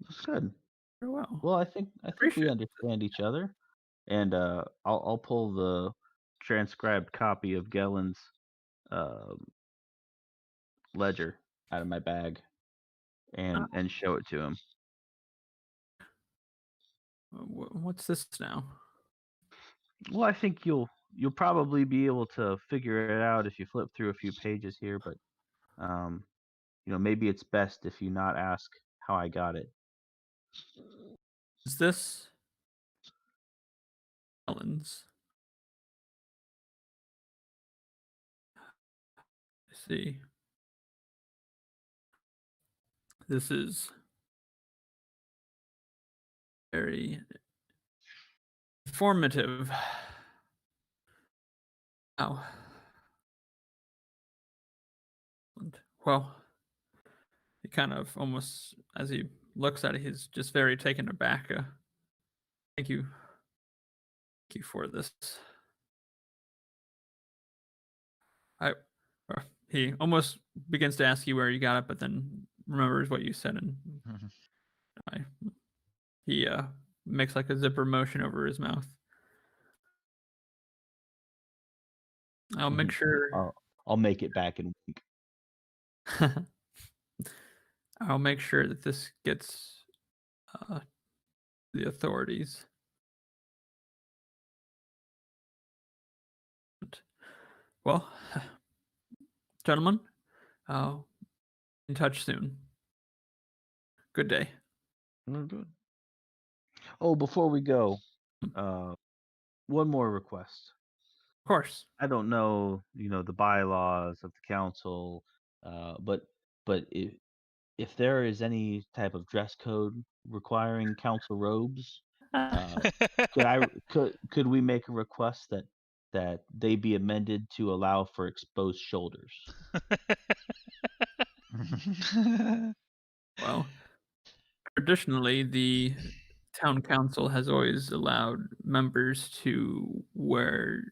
That's good. Very well. Well, I think we Appreciate it. understand each other, and I'll pull the transcribed copy of Gellin's uh, ledger out of my bag and show it to him. What's this now? Well, I think you'll probably be able to figure it out if you flip through a few pages here, but um, maybe it's best if you not ask how I got it. Is this Ellen's? I see. This is very informative. Oh. Well, he kind of almost, as he looks at it, he's just very taken aback. Thank you. Thank you for this. He almost begins to ask you where you got it, but then remembers what you said, and he makes like a zipper motion over his mouth. I'll make sure. I'll make it back in a week. I'll make sure that this gets the authorities. Well, gentlemen, I'll be in touch soon. Good day. Good. Oh, before we go, one more request. Of course. I don't know, the bylaws of the council, but if there is any type of dress code requiring council robes, could we make a request that they be amended to allow for exposed shoulders? Well, traditionally, the town council has always allowed members to wear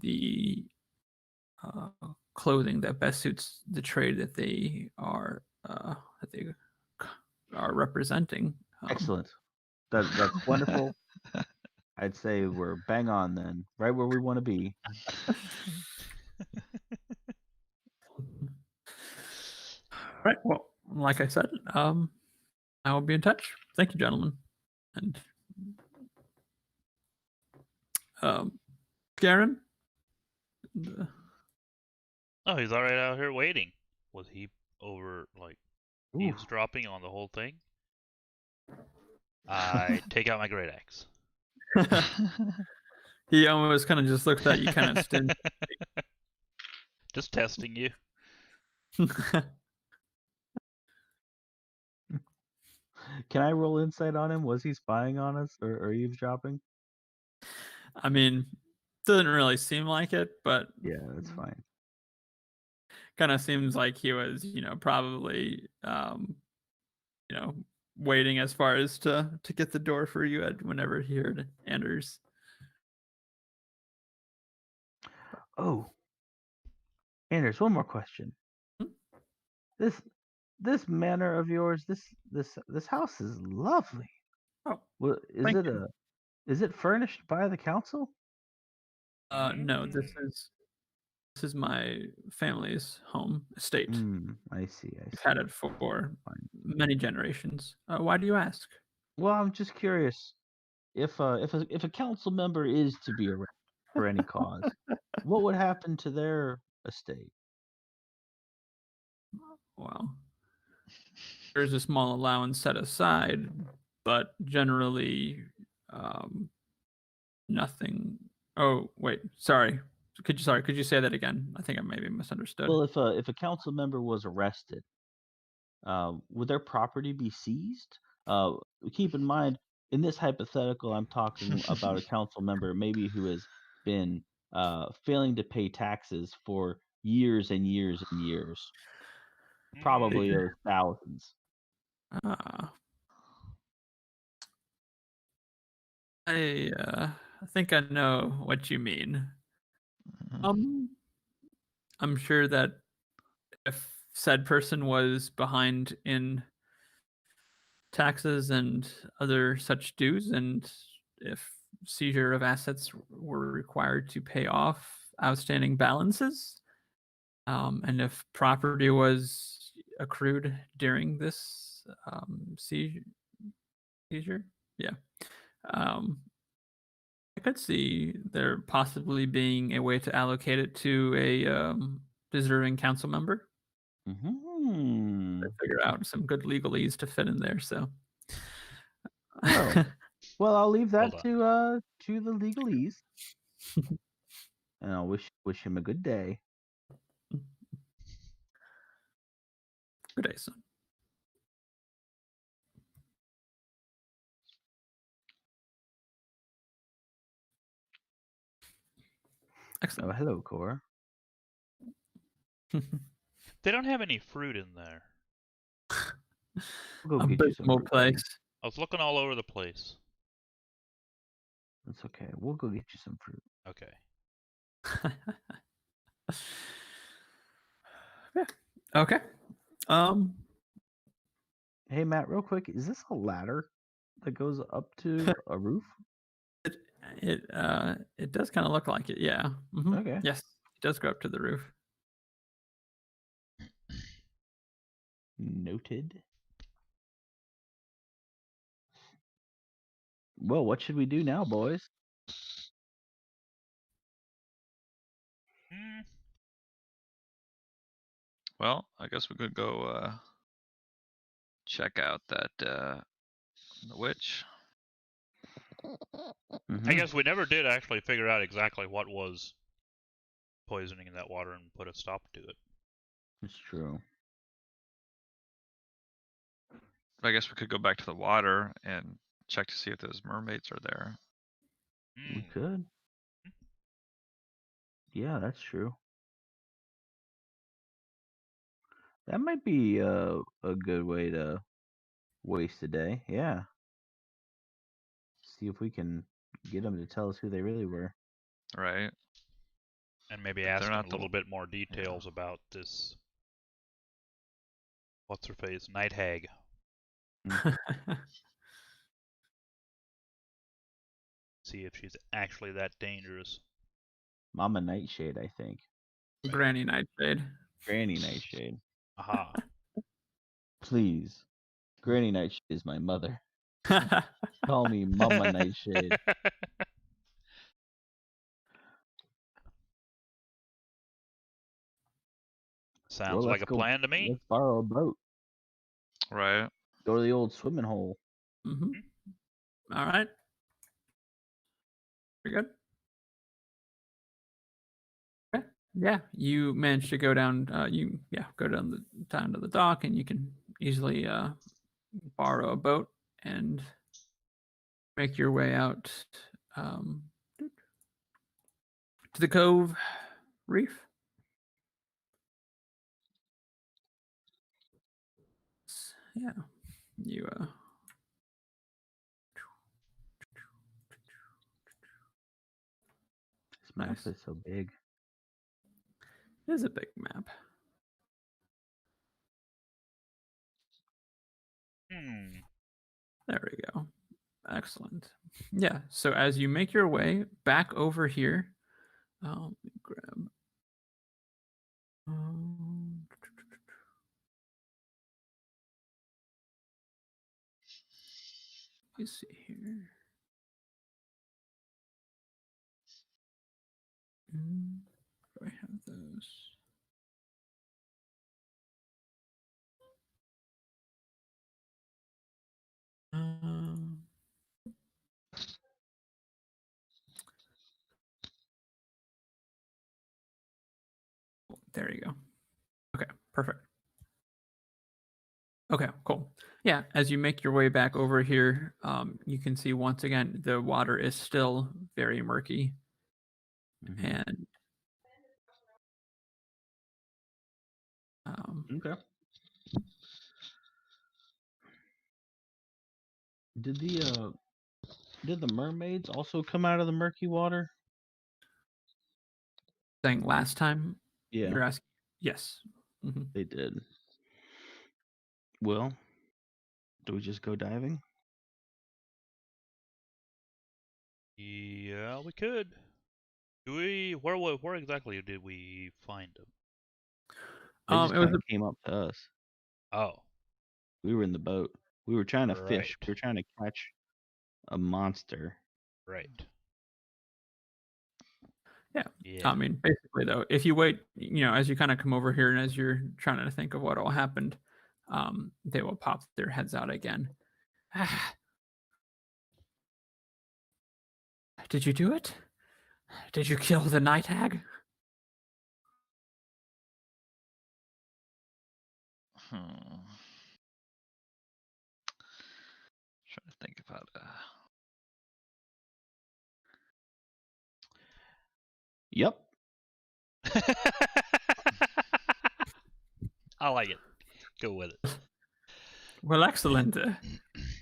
the clothing that best suits the trade that they are representing. Excellent. That's wonderful. I'd say we're bang on then, right where we want to be. Right. Well, like I said, I will be in touch. Thank you, gentlemen. And Garen? Oh, he's already out here waiting. Was he over, like, Ooh. eavesdropping on the whole thing? I take out my great axe. He almost kind of just looked at you kind of stingy. Just testing you. Can I roll insight on him? Was he spying on us or eavesdropping? I mean, doesn't really seem like it, but Yeah, that's fine. kind of seems like he was, probably, waiting as far as to get the door for you whenever he heard Anders. Oh, Anders, one more question. Hmm? This manor of yours, this house is lovely. Oh, is it furnished by the council? No, this is my family's home estate. I see. I've had it for many generations. Why do you ask? Well, I'm just curious. If a council member is to be arrested for any cause, what would happen to their estate? Well, there's a small allowance set aside, but generally, nothing. Oh, wait, sorry. Could you say that again? I think I maybe misunderstood. Well, if a council member was arrested, would their property be seized? Keep in mind, in this hypothetical, I'm talking about a council member maybe who has been failing to pay taxes for years and years and years, probably of thousands. I think I know what you mean. I'm sure that if said person was behind in taxes and other such dues, and if seizure of assets were required to pay off outstanding balances, and if property was accrued during this seizure, yeah, I could see there possibly being a way to allocate it to a deserving council member. Figure out some good legalese to fit in there. So, well, I'll leave that Hold to the legalese, and I'll wish him a good day. Good day, son. Excellent. Oh, hello, Cora. They don't have any fruit in there. We'll go get you some fruit. Place. I was looking all over the place. That's okay. We'll go get you some fruit. Okay. Yeah. Okay. Hey, Matt, real quick, is this a ladder that goes up to a roof? It does kind of look like it. Yeah. Okay. Yes, it does go up to the roof. Noted. Well, what should we do now, boys? Well, I guess we could go check out that the witch. I guess we never did actually figure out exactly what was poisoning in that water and put a stop to it. It's true. I guess we could go back to the water and check to see if those mermaids are there. We could. Yeah, that's true. That might be a good way to waste a day. Yeah. See if we can get them to tell us who they really were. Right. And maybe If ask they're them not a the little bit more details about this. What's her face? Night hag. See if she's actually that dangerous. Mama Nightshade, I think. Granny Nightshade. Granny Nightshade. Aha. Please. Granny Nightshade is my mother. Call me Mama Nightshade. Sounds like a plan to me. Let's borrow a boat. Right. Go to the old swimming hole. All right. Pretty good. Okay. Yeah, you managed to go down. Go down to the dock, and you can easily borrow a boat and make your way out to the Cove Reef. Yeah, you This map Nice. is so big. It is a big map. There we go. Excellent. Yeah. So as you make your way back over here, let me grab. Let me see here. Do I have those? There you go. Okay, perfect. Okay, cool. Yeah, as you make your way back over here, you can see once again the water is still very murky, and Okay. Did the mermaids also come out of the murky water? saying last time, Yeah, you're asking. Yes. they did. Well, do we just go diving? Yeah, we could. Do we? Where exactly did we find them? They just It was kind of came up to us. Oh, We were in the boat. We were trying to fish. Right. We were trying to catch a monster. right. Yeah. Yeah. I mean, basically, though, if you wait, as you kind of come over here and as you're trying to think of what all happened, they will pop their heads out again. Did you do it? Did you kill the night hag? Trying to think about Yep. I like it. Go with it. Well, excellent.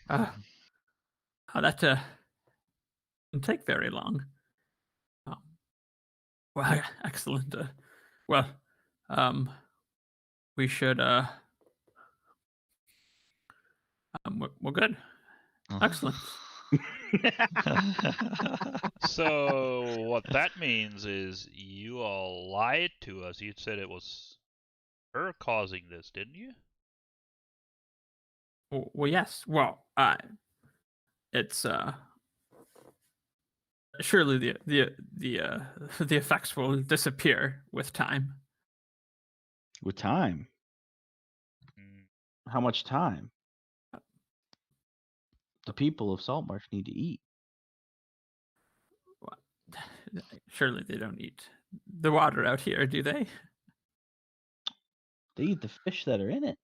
That didn't take very long. Well, excellent. Well, we should. We're good. Excellent. So what that means is you all lied to us. You said it was her causing this, didn't you? Well, yes. Well, it's surely the effects will disappear with time. With time. Mm, How much time? The people of Saltmarsh need to eat. What? Surely they don't eat the water out here, do they? They eat the fish that are in it.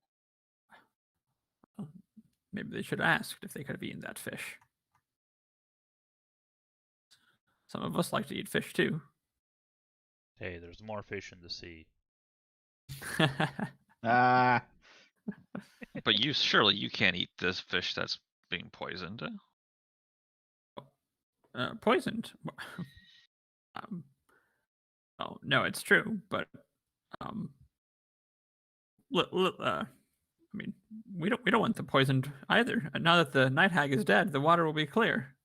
Maybe they should have asked if they could have eaten that fish. Some of us like to eat fish too. hey, there's more fish in the sea. Ah, But surely you can't eat this fish that's being poisoned. Poisoned. Well, no, it's true, but um, I mean, we don't want the poisoned either. Now that the night hag is dead, the water will be clear.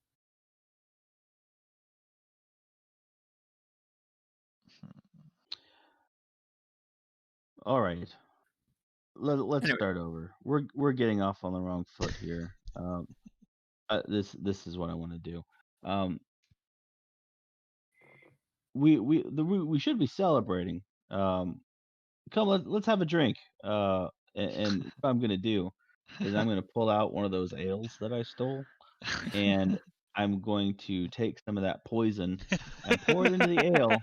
all right. Let's Anyway. start over. We're getting off on the wrong foot here. This is what I want to do. We should be celebrating. Come, let's have a drink. And what I'm gonna do is I'm gonna pull out one of those ales that I stole, and I'm going to take some of that poison and pour it into the ale,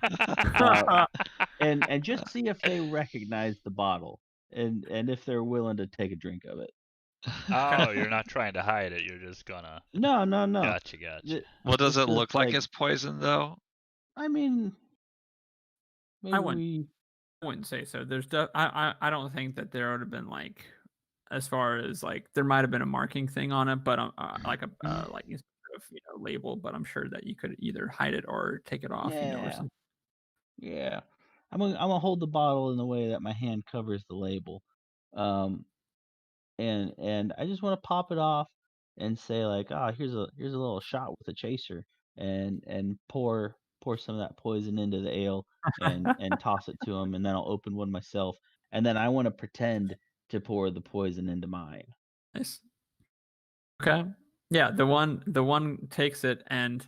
and just see if they recognize the bottle, and if they're willing to take a drink of it. Oh, you're not trying to hide it. You're just gonna. No. Gotcha. Well, does It's it just look like it's poison though? I mean, maybe I wouldn't say so. I don't think that there would have been like, as far as like there might have been a marking thing on it, but like a like sort of, label. But I'm sure that you could either hide it or take it off, or Yeah. something. Yeah. I'm gonna hold the bottle in the way that my hand covers the label. Um and I just want to pop it off and say like, ah, here's a little shot with a chaser, and pour some of that poison into the ale and toss it to him, and then I'll open one myself, and then I want to pretend to pour the poison into mine. Nice. Okay. Yeah, the one takes it and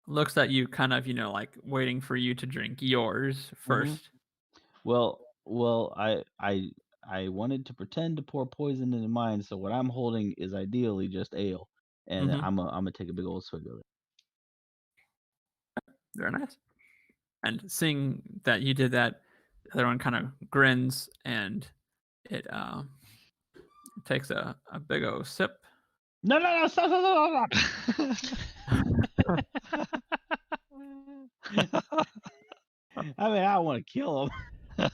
looks at you, kind of, like waiting for you to drink yours first. Well, I wanted to pretend to pour poison into mine, so what I'm holding is ideally just ale, and Mhm. I'm gonna take a big old swig of it. Very nice. And seeing that you did that, the other one kind of grins and it takes a big old sip. No, stop. I mean, I want to kill them,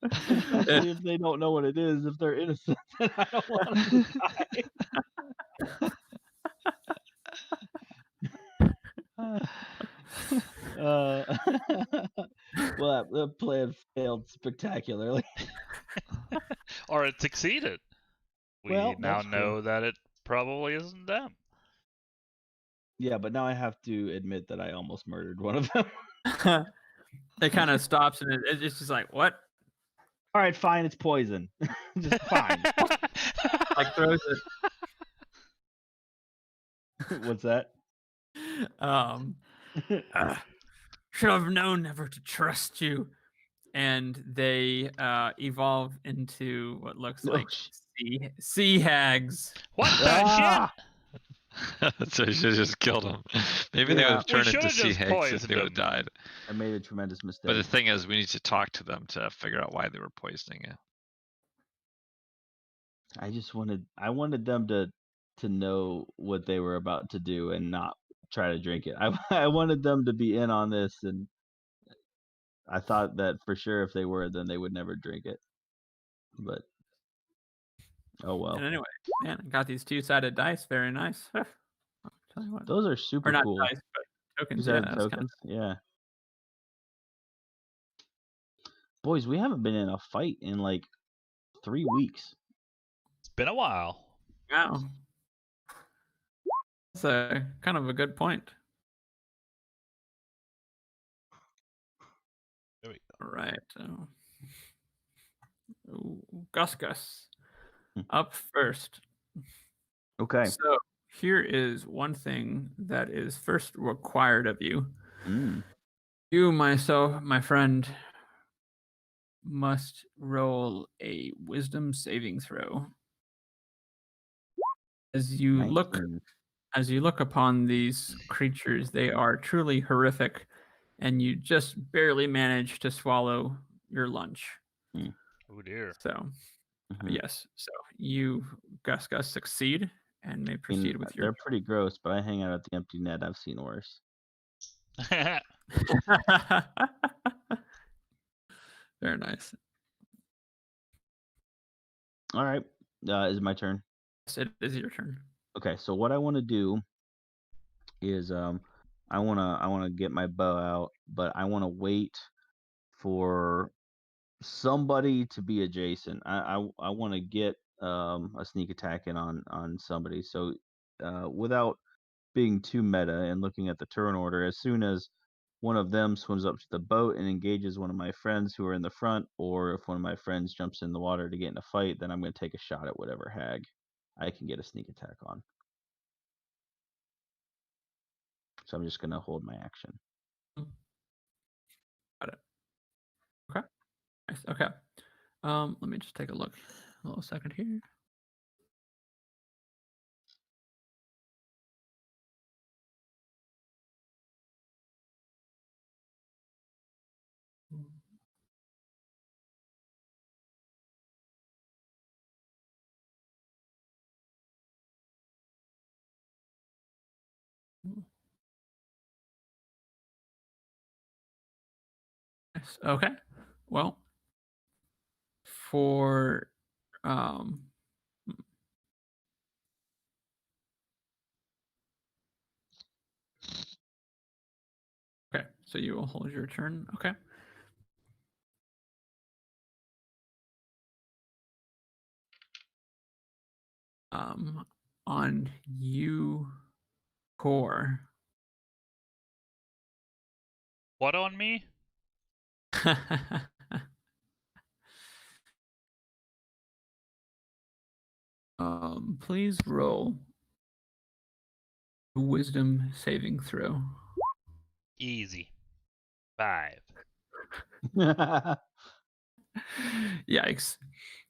especially if they don't know what it is. If they're innocent, then I don't want them to die. Well, the plan failed spectacularly. Or it succeeded. We Well, now that's true. know that it probably isn't them. Yeah, but now I have to admit that I almost murdered one of them. It kind of stops and it's just like, what? All right, fine, it's poison. Just fine. Like throws it. What's that? Should have known never to trust you. And they evolve into what looks like sea hags. What the shit? So you should have just killed him. Maybe they would have turned into sea hags if poisoned they would have them. died. I made a tremendous mistake. But the thing is, we need to talk to them to figure out why they were poisoning it. I wanted them to know what they were about to do and not try to drink it. I wanted them to be in on this, and I thought that for sure if they were, then they would never drink it. But oh well. And anyway, man, I got these two-sided dice. Very nice. I'll tell you what. Those are super Or not cool. dice, but tokens. Two-sided Yeah, tokens. Yeah. Boys, we haven't been in a fight in like 3 weeks. It's been a while. Wow. That's a kind of a good point. There we go. All right. Gus. up first. Okay. So here is one thing that is first required of you. You, my friend, must roll a wisdom saving throw. As you look 19. upon these creatures, they are truly horrific, and you just barely manage to swallow your lunch. Oh dear. So, Mhm. yes. So you, Gus, succeed and may proceed with your. They're pretty gross, but I hang out at the empty net. I've seen worse. Very nice. All right. Is it my turn? Yes, it is your turn. Okay. So what I want to do is I wanna get my bow out, but I want to wait for somebody to be adjacent. I want to get a sneak attack in on somebody. So without being too meta and looking at the turn order, as soon as one of them swims up to the boat and engages one of my friends who are in the front, or if one of my friends jumps in the water to get in a fight, then I'm going to take a shot at whatever hag I can get a sneak attack on. So I'm just going to hold my action. Got it. Okay. Nice. Okay. Let me just take a look. A little second here. Nice. Okay. Well, for okay, so you will hold your turn. Okay. On you, Core. What on me? Please roll a wisdom saving throw. Easy. 5. Yikes.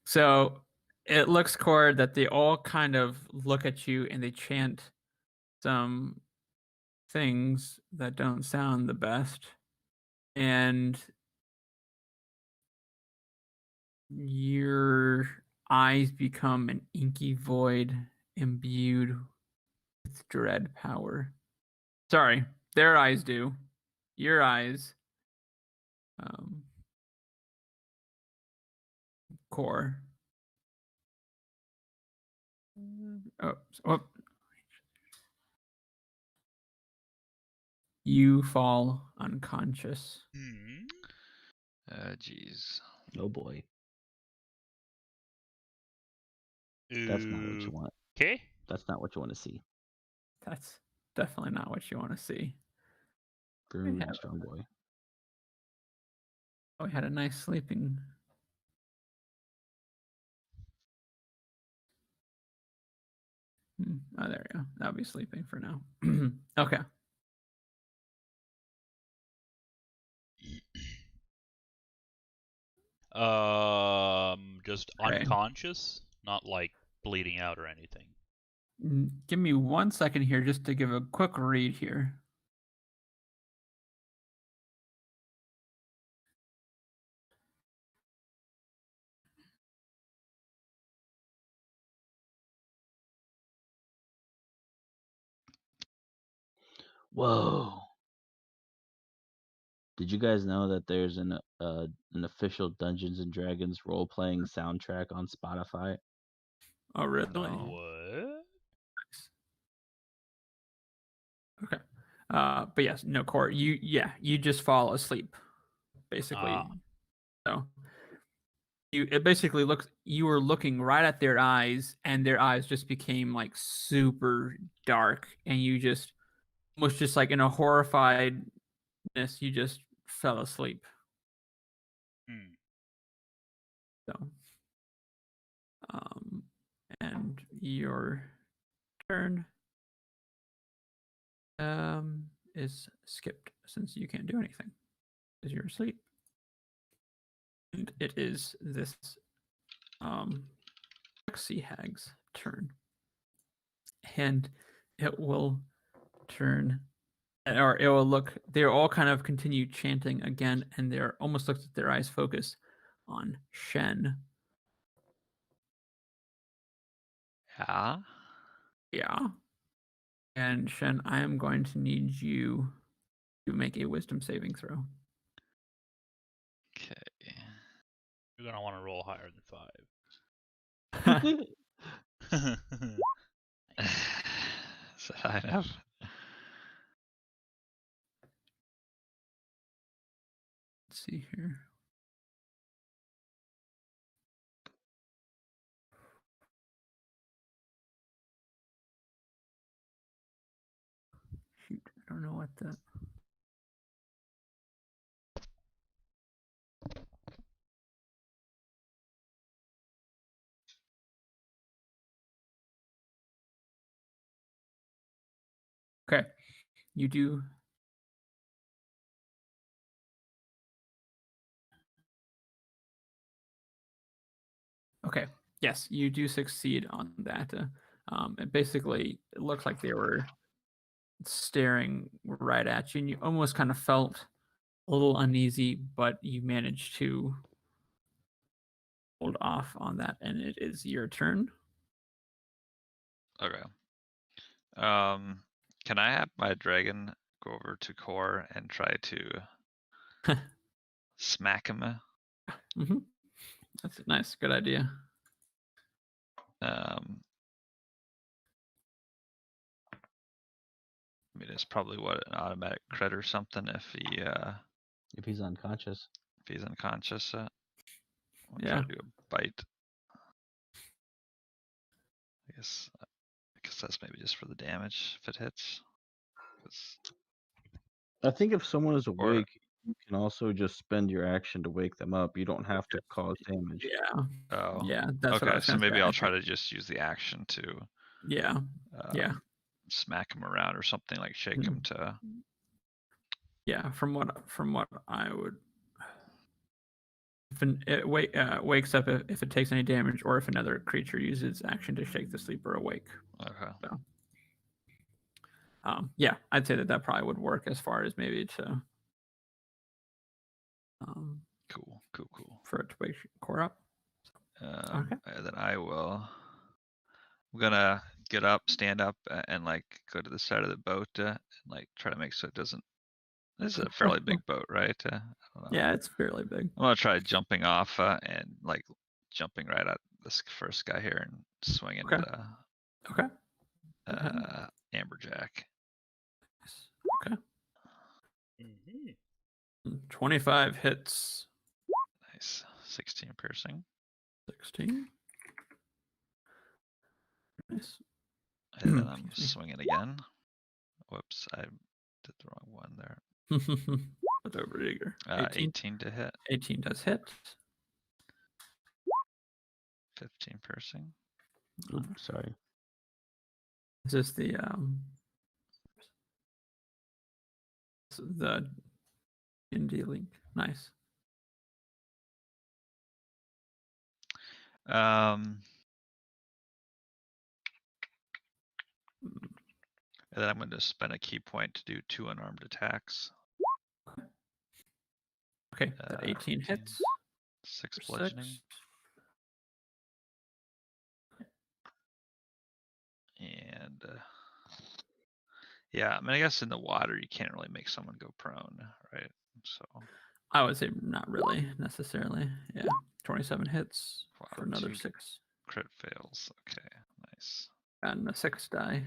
So it looks, Core, that they all kind of look at you and they chant some things that don't sound the best. And your eyes become an inky void imbued with dread power. Sorry, their eyes do. Your eyes, Core. Oh, you fall unconscious. Jeez. Oh boy. That's not what you want. Okay. That's not what you want to see. That's definitely not what you want to see. Very strong boy. Oh, we had a nice sleeping. Oh, there we go. That'll be sleeping for now. Okay. Just Okay. unconscious, not like bleeding out or anything. Give me 1 second here just to give a quick read here. Whoa. Did you guys know that there's an official Dungeons and Dragons role playing soundtrack on Spotify? Oh, really? No. What? Okay. But yes, no, Core. You just fall asleep, basically. So it basically looks, you were looking right at their eyes, and their eyes just became like super dark, and you just was just like in a horrifiedness, you just fell asleep. So And your turn is skipped since you can't do anything because you're asleep. And it is this Sea Hag's turn. And it will turn, or it will look, they're all kind of continue chanting again, and they're almost looks at their eyes focus on Shen. Yeah. Yeah. And Shen, I am going to need you to make a wisdom saving throw. Okay. You're gonna want to roll higher than 5. Is that high enough? Let's see here. Shoot, I don't know what that. Okay, you do. Okay, yes, you do succeed on that. It basically, it looks like they were staring right at you, and you almost kind of felt a little uneasy, but you managed to hold off on that, and it is your turn. Okay. Can I have my dragon go over to Core and try to smack him? Mm-hmm. That's a nice, good idea. I mean, it's probably what, an automatic crit or something if If he's unconscious. he's unconscious. I'll try Yeah. to do a bite. I guess that's maybe just for the damage if it hits. 'Cause- I think if someone is Or awake, you can also just spend your action to wake them up. You don't have to cause damage. Yeah. oh, Yeah, that's what I okay. was So gonna maybe say. I'll try to just use the action to Yeah. Yeah. smack him around or something, like shake Mhm. him to. Yeah, from what I would, if it wakes up if it takes any damage, or if another creature uses action to shake the sleeper awake. Okay. So, yeah, I'd say that probably would work as far as maybe to Cool. for it to wake Core up. Okay. And then I will. I'm gonna get up, stand up, and like go to the side of the boat and like try to make so it doesn't. This is a fairly big boat, right? I don't know. Yeah, it's fairly big. I'm gonna try jumping off and like jumping right at this first guy here and swinging Okay. Okay. Amberjack. Okay. Mm-hmm. 25 hits. Nice. 16 piercing. 16. Nice. And then I'm Excuse me. swinging again. Whoops, I did the wrong one there. What's over eager? 18 to hit. 18 does hit. 15 piercing. Oops, sorry. Is this the indie link? Nice. And then I'm going to spend a key point to do 2 unarmed attacks. Okay, that 18 hits. 6 For bludgeoning. 6. And yeah, I mean, I guess in the water you can't really make someone go prone, right? So I would say not really necessarily. Yeah, 27 hits for another 2 6. crit fails. Okay, nice. And a 6 die.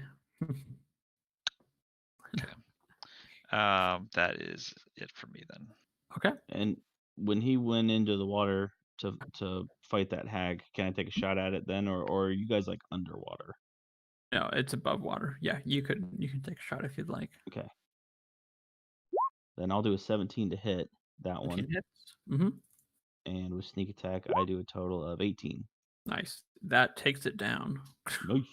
That is it for me then. Okay. And when he went into the water to fight that hag, can I take a shot at it then, or are you guys like underwater? No, it's above water. Yeah, you can take a shot if you'd like. Okay. Then I'll do a 17 to hit that 18 one. hits. Mm-hmm. And with sneak attack, I do a total of 18. Nice. That takes it down. Nice.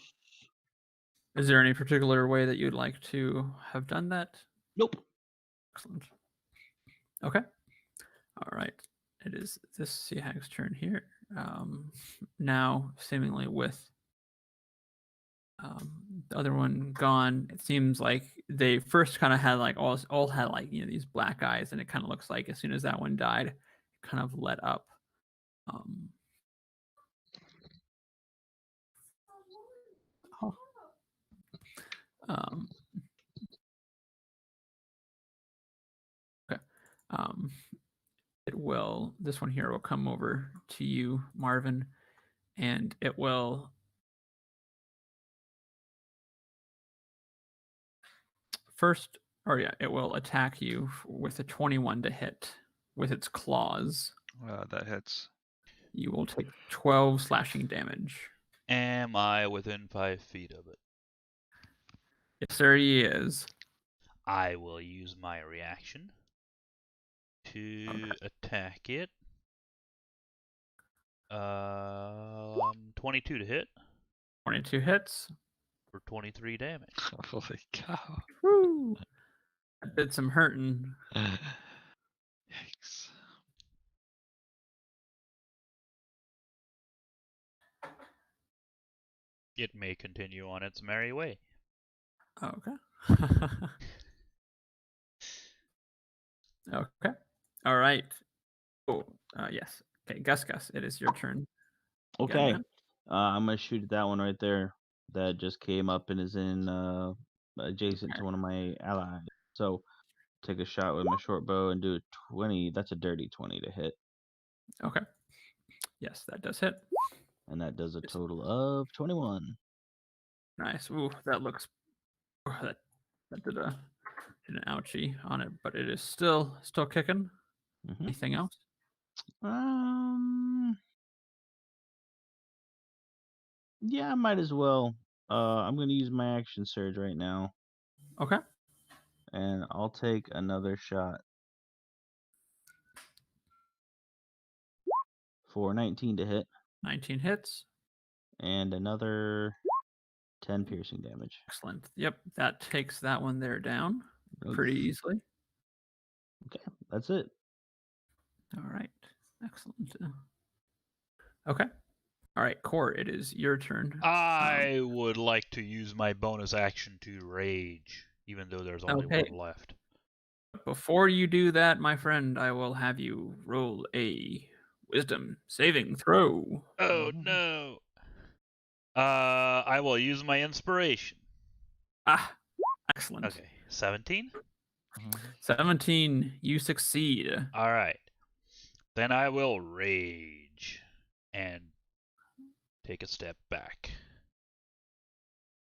Is there any particular way that you'd like to have done that? Nope. Excellent. Okay. All right. It is this Sea Hag's turn here. Now, seemingly with the other one gone, it seems like they first kind of had like all had like these black eyes, and it kind of looks like as soon as that one died, it kind of let up. Okay. It will. This one here will come over to you, Marvin, and it will. First, it will attack you with a 21 to hit with its claws. That hits. You will take 12 slashing damage. Am I within 5 feet of it? Yes, sir, he is. I will use my reaction to attack it. 22 to hit 22 hits. for 23 damage. Holy cow. Woo! That did some hurting. Yikes. It may continue on its merry way. Okay. Okay. All right. Oh, yes. Okay, Gus, it is your turn. Okay. I'm gonna shoot at that one right there. That just came up and is in adjacent to one of my allies. So take a shot with my short bow and do a 20. That's a dirty 20 to hit. Okay. Yes, that does hit. And that does a total of 21. Nice. Ooh, that looks. That did an ouchie on it, but it is still kicking. Mm-hmm. Anything else? Yeah, I might as well. I'm gonna use my action surge right now. Okay. And I'll take another shot for 19 to hit. 19 hits. And another 10 piercing damage. Excellent. Yep, that takes that one there down Nice. pretty easily. Okay, that's it. All right. Excellent. Okay. All right, Core, it is your turn. I would like to use my bonus action to rage, even though there's only Okay. one left. Before you do that, my friend, I will have you roll a wisdom saving throw. Oh no. I will use my inspiration. Ah, excellent. Okay, 17? 17, you succeed. All right. Then I will rage and take a step back.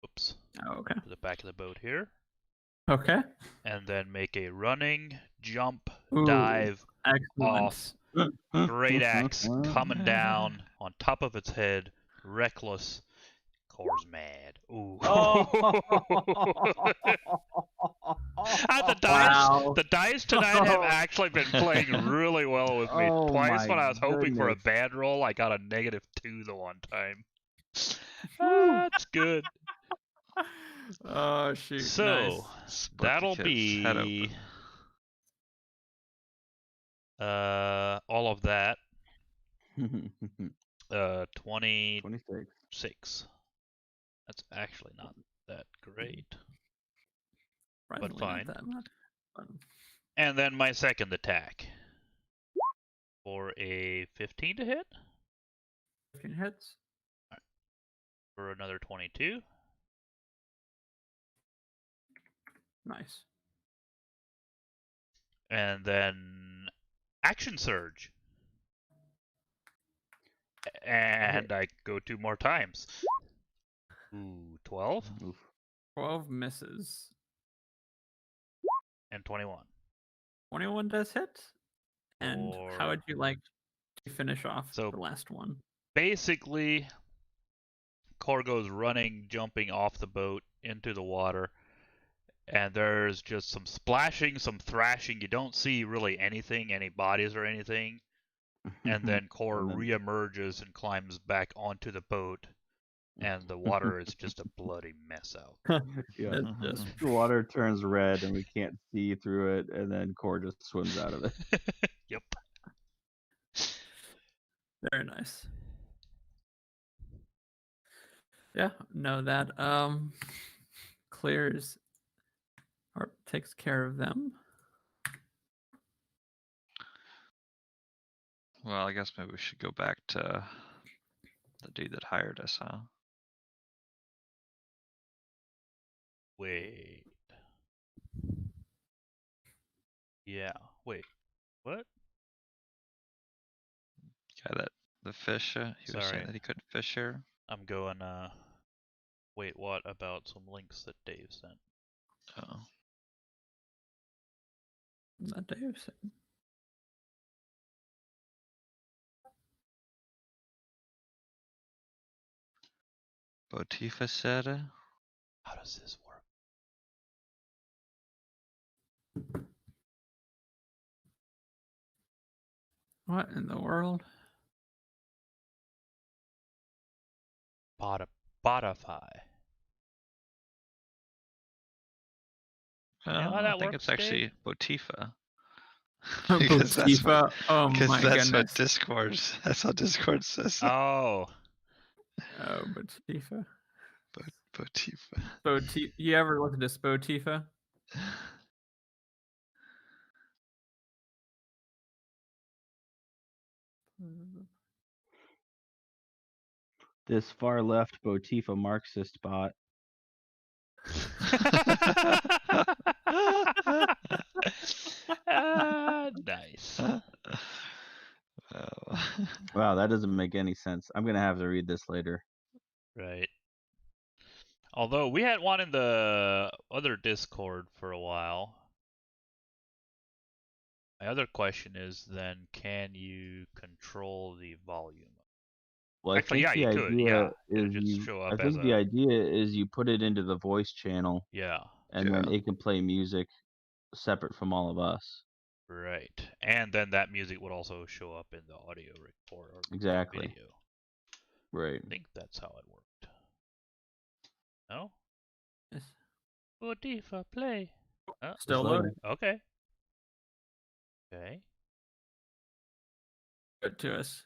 Oops. Okay. To the back of the boat here. Okay. And then make a running, jump, Ooh, dive excellent. off. Great axe coming down on top of its head, reckless. Core's mad. Ooh. The dice tonight have actually been playing really well with me. Oh Twice my when I was hoping for a goodness. bad roll, I got a -2 the one time. That's good. Oh shoot. So Nice. Split the that'll kid's head be open. all of that. 26. 26. That's actually not that great. Surprisingly fine. Not that much. And then my second attack for a 15 to hit 15 hits. for another 22. Nice. And then action surge. And I go 2 more times. Ooh, 12 Oof. 12 misses. and 21. 21 does hit. And how Or- would you like to finish off So- the last one? Basically, Core goes running, jumping off the boat into the water. And there's just some splashing, some thrashing. You don't see really anything, any bodies or anything. and then Core And then- reemerges and climbs back onto the boat, and the water is just a bloody mess out. Yeah. It's just The water turns red and we can't see through it, and then Core just swims out of it. Yep. very nice. Yeah, no, that clears or takes care of them. Well, I guess maybe we should go back to the dude that hired us, huh? Wait. Yeah. Wait. What? Guy that the fish. He was Sorry. saying that he couldn't fish here. I'm going. Wait. What about some links that Dave sent? Oh. That Dave said. Botifa said. How does this work? What in the world? Spotify. Oh, know how I that think works, it's actually Botifa. Botifa. Oh Because my that's goodness. what Discord. That's what Discord says. Oh. Oh, Botifa. Botifa. You ever looked at this Botifa? This far left Botifa Marxist bot. Nice. Oh. Wow, that doesn't make any sense. I'm gonna have to read this later. Right. Although we had one in the other Discord for a while. My other question is then, can you control the volume? Well, Actually, I think yeah, the you could, idea yeah. It'll is just you. show I up think as the a- idea is you put it into the voice channel, Yeah, and then Yeah. it can play music separate from all of us. right. And then that music would also show up in the audio report or Exactly. video. Right. I think that's how it worked. No? Yes. Botifa, play. Oh, Still Just loading. okay. Okay. Good to us.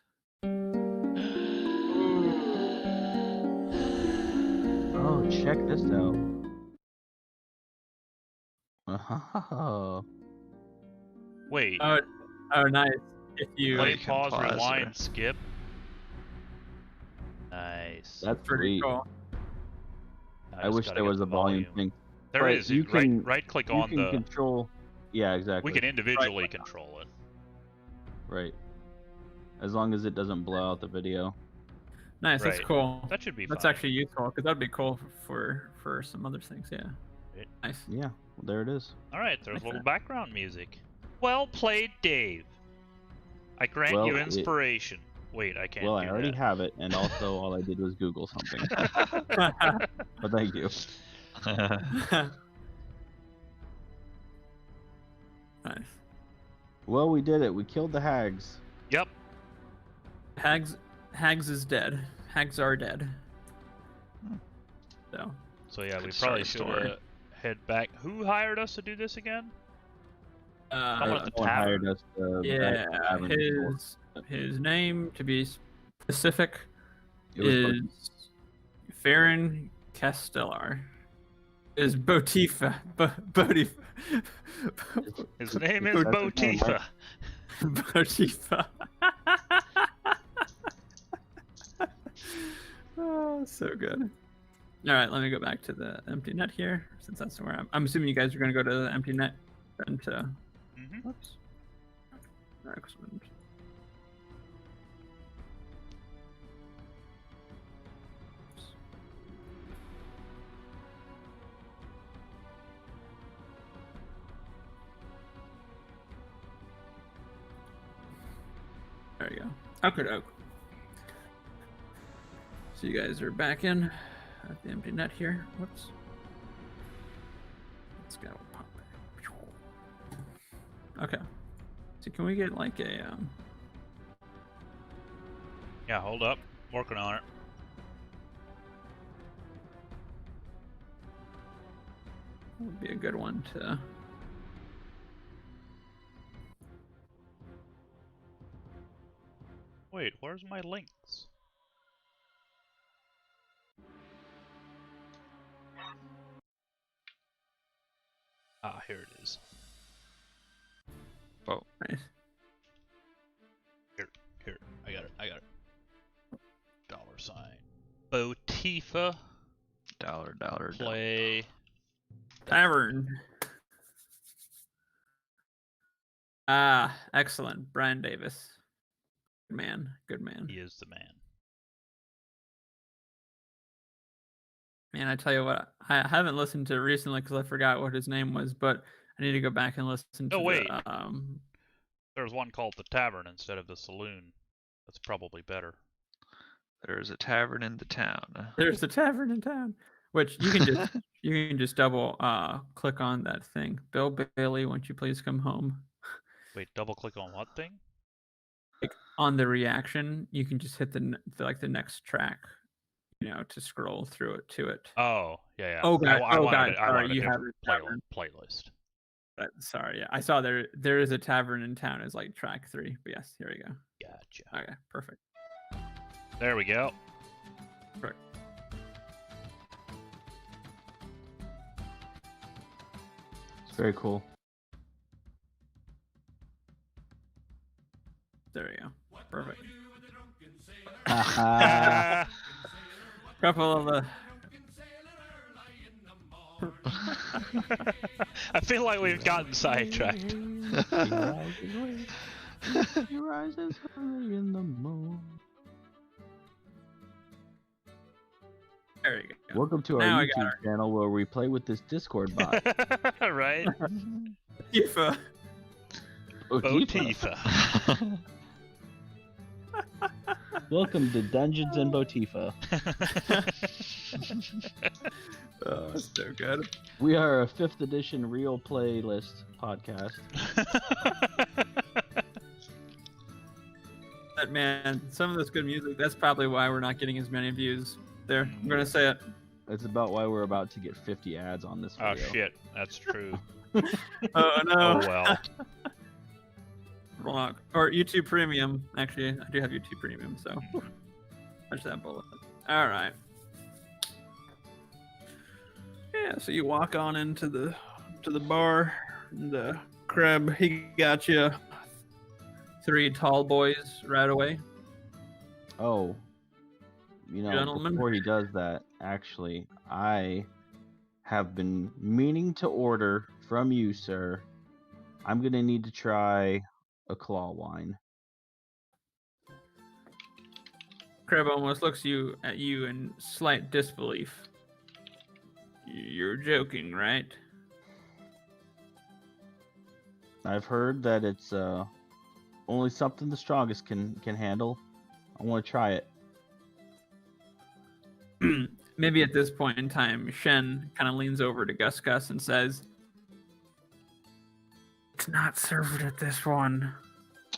Oh, check this out. Oh. Wait. Oh, nice. If you Play, you can pause, pause rewind, or- skip. Nice. That's pretty sweet. cool. Now I just wish gotta there get was the a volume thing. There But is. you can- right click You on can the. control. Yeah, exactly. We can individually control it. Right. As long as it doesn't blow out the video. Nice. That's Right. cool. That should be That's fine. actually useful because that'd be cool for some other things. Yeah. Right. Nice. Yeah, well, there it is. All right, there's Like a little that. background music. Well played, Dave. I grant Well, you it- inspiration. Wait, I can't Well, do I already that. have it, and also all I did was Google something. But thank you. Nice. Well, we did it. We killed the hags. Yep. Hags is dead. Hags are dead. So So yeah, we Good probably story, should story. head back. Who hired us to do this again? Someone at the Someone hired tavern. us to yeah, tavern before. his name, to be specific, It was is Farron Castellar. Is Botifa. Botifa. His name is That's his name, Botifa. Botifa. Oh, so good. All right, let me go back to the empty net here, since that's where I'm assuming you guys are going to go to the empty net and to. Mhm. Whoops. Excellent. There you go. Okay, doke. So you guys are back in at the empty net here. Whoops. Let's go. Pop. Okay. So can we get like a Yeah, hold up. Working on it. Would be a good one to. Wait, where's my links? Ah, here it is. Oh, Nice. Here, I got it. $sign. Botifa dollar. play. Tavern. Ah, excellent. Brian Davis. Good man. Good man. He is the man. Man, I tell you what, I haven't listened to it recently because I forgot what his name was, but I need to go back and listen to Oh, wait. the There's one called the Tavern instead of the Saloon. That's probably better. There's a tavern in the town. There's a tavern in town, which you can just double click on that thing. Bill Bailey, won't you please come home? Wait, double click on what thing? Like on the reaction, you can just hit the next track, to scroll through it to it. Oh, yeah. Oh god, I wanted sorry, a you have different a tavern. playlist. Sorry, yeah, I saw there is a tavern in town as like track 3. But yes, here we go. Gotcha. Okay, perfect. There we go. Perfect. It's very cool. There we go. Perfect. Haha. Couple of the. I feel like we've gotten sidetracked. He rises early in the morning. There you go. Welcome to Now our I got YouTube channel where we play with this Discord bot. Right? Tifa. Botifa. Welcome to Dungeons and Botifa. Oh, that's so good. We are a 5th edition real playlist podcast. But man, some of this good music, that's probably why we're not getting as many views there. I'm going to say it. It's about why we're about to get 50 ads on this Oh video. shit, that's true. Oh no. Oh well. Wrong. Or YouTube Premium. Actually, I do have YouTube Premium, so touch that bullet. All right. Yeah, so you walk on into the bar, and Kreb, he got you 3 tall boys right away. Oh, Gentlemen. before he does that, actually, I have been meaning to order from you, sir. I'm going to need to try a claw wine. Kreb almost looks at you in slight disbelief. You're joking, right? I've heard that it's only something the strongest can handle. I want to try it. Maybe at this point in time, Shen kind of leans over to Gus and says, "It's not served at this one."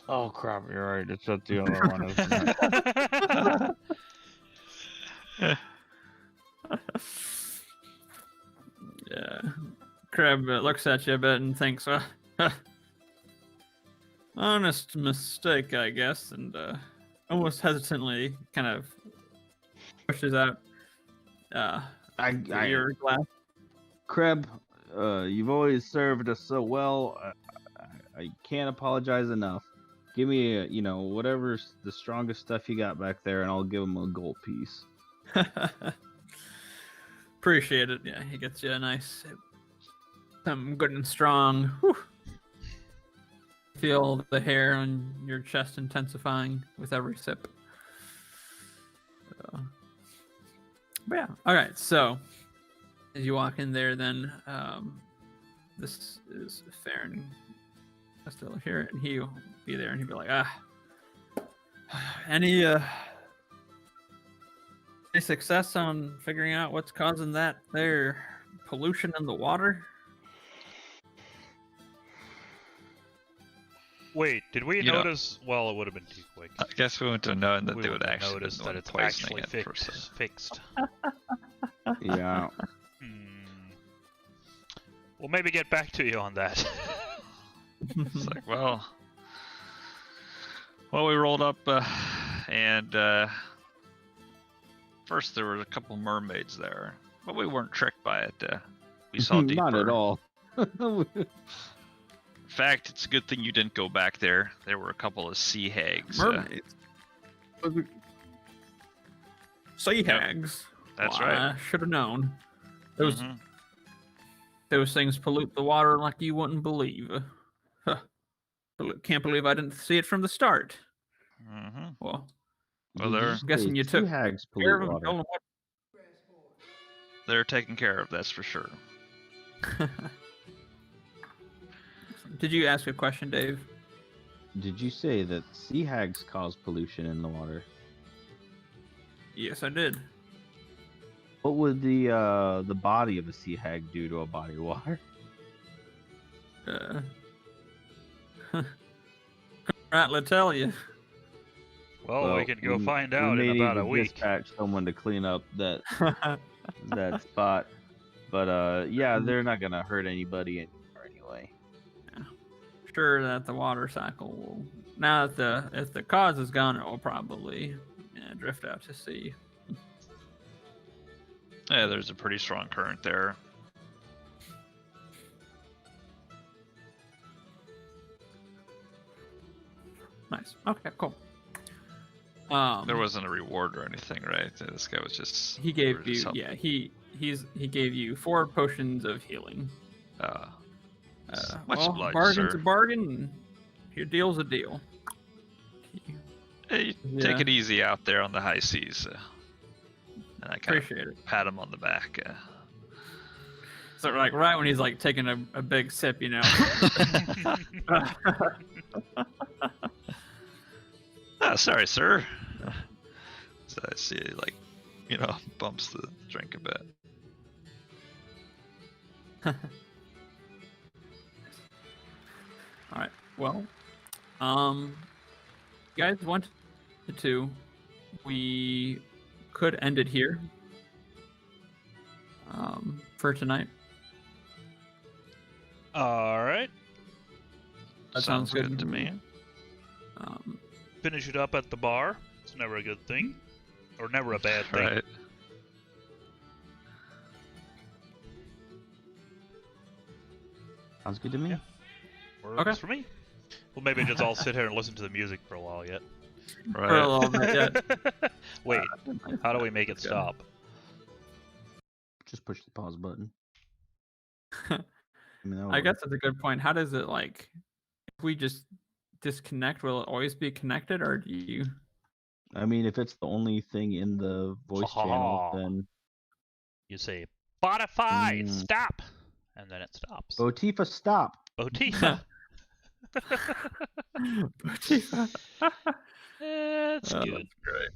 Oh crap! You're right. It's at the other one, isn't it? Yeah. Kreb looks at you a bit and thinks, honest mistake, I guess, and almost hesitantly kind of pushes out your glass. Kreb, you've always served us so well. I can't apologize enough. Give me whatever's the strongest stuff you got back there, and I'll give him a gold piece. Appreciate it. Yeah, he gets you a nice, something good and strong. Whew. Feel the hair on your chest intensifying with every sip. But yeah, all right. So as you walk in there, then this is Farron still here, and he'll be there, and he'll be like, any success on figuring out what's causing that there pollution in the water? Wait, did we You know- notice? Well, it would have been too quick. I guess we wouldn't have known that We they would wouldn't have actually noticed been the that one it's poisoning actually it per se. fixed. Yeah. We'll maybe get back to you on that. It's like, well, we rolled up, and first there were a couple mermaids there, but we weren't tricked by it. We saw deeper. Not at all. In fact, it's a good thing you didn't go back there. There were a couple of sea hags. Mermaids. Sea hags. That's Well, right. I should have known. Those Mhm. those things pollute the water like you wouldn't believe. Can't believe I didn't see it from the start. Mhm. Well, Well, they're I'm guessing you Sea took hags care pollute of them. water. Told them they're taken care of. That's for sure. what... Did you ask a question, Dave? Did you say that sea hags cause pollution in the water? Yes, I did. What would the body of a sea hag do to a body of water? Right, let's tell you. Well, we can go find out we in may about need a to week. Dispatch someone to clean up that spot, but yeah, they're not gonna hurt anybody anyway. Sure that the water cycle will. Now that if the cause is gone, it will probably drift out to sea. Yeah, there's a pretty strong current there. Nice. Okay, cool. There wasn't a reward or anything, right? This guy was just. He we gave were just you, helping. yeah, he gave you 4 potions of healing. Much well, obliged, bargain's sir. a bargain. And your deal's a deal. Hey, Yeah. take it easy out there on the high seas. And I kind of Appreciate it. pat him on the back. So like right when he's like taking a big sip, you know. Oh, sorry, sir. So I see, like, bumps the drink a bit. All right. Well, you guys wanted to, we could end it here. For tonight. All right. That sounds good to me. Finish it up at the bar. It's never a good thing, or never a bad thing. Right. Sounds good to me. Yeah. Works Okay. for me. Well, maybe just all sit here and listen to the music for a while yet. For a Right. little bit, yeah. Wait, how do we make it stop? Just push the pause button. I guess that's a good point. How does it like if we just disconnect, will it always be connected, or do you? I mean, if it's the only thing in the voice channel, Ha-ha. then You say, Spotify, Mm. stop! And then it stops. Botifa, stop. Botifa! Botifa. It's good. That's great.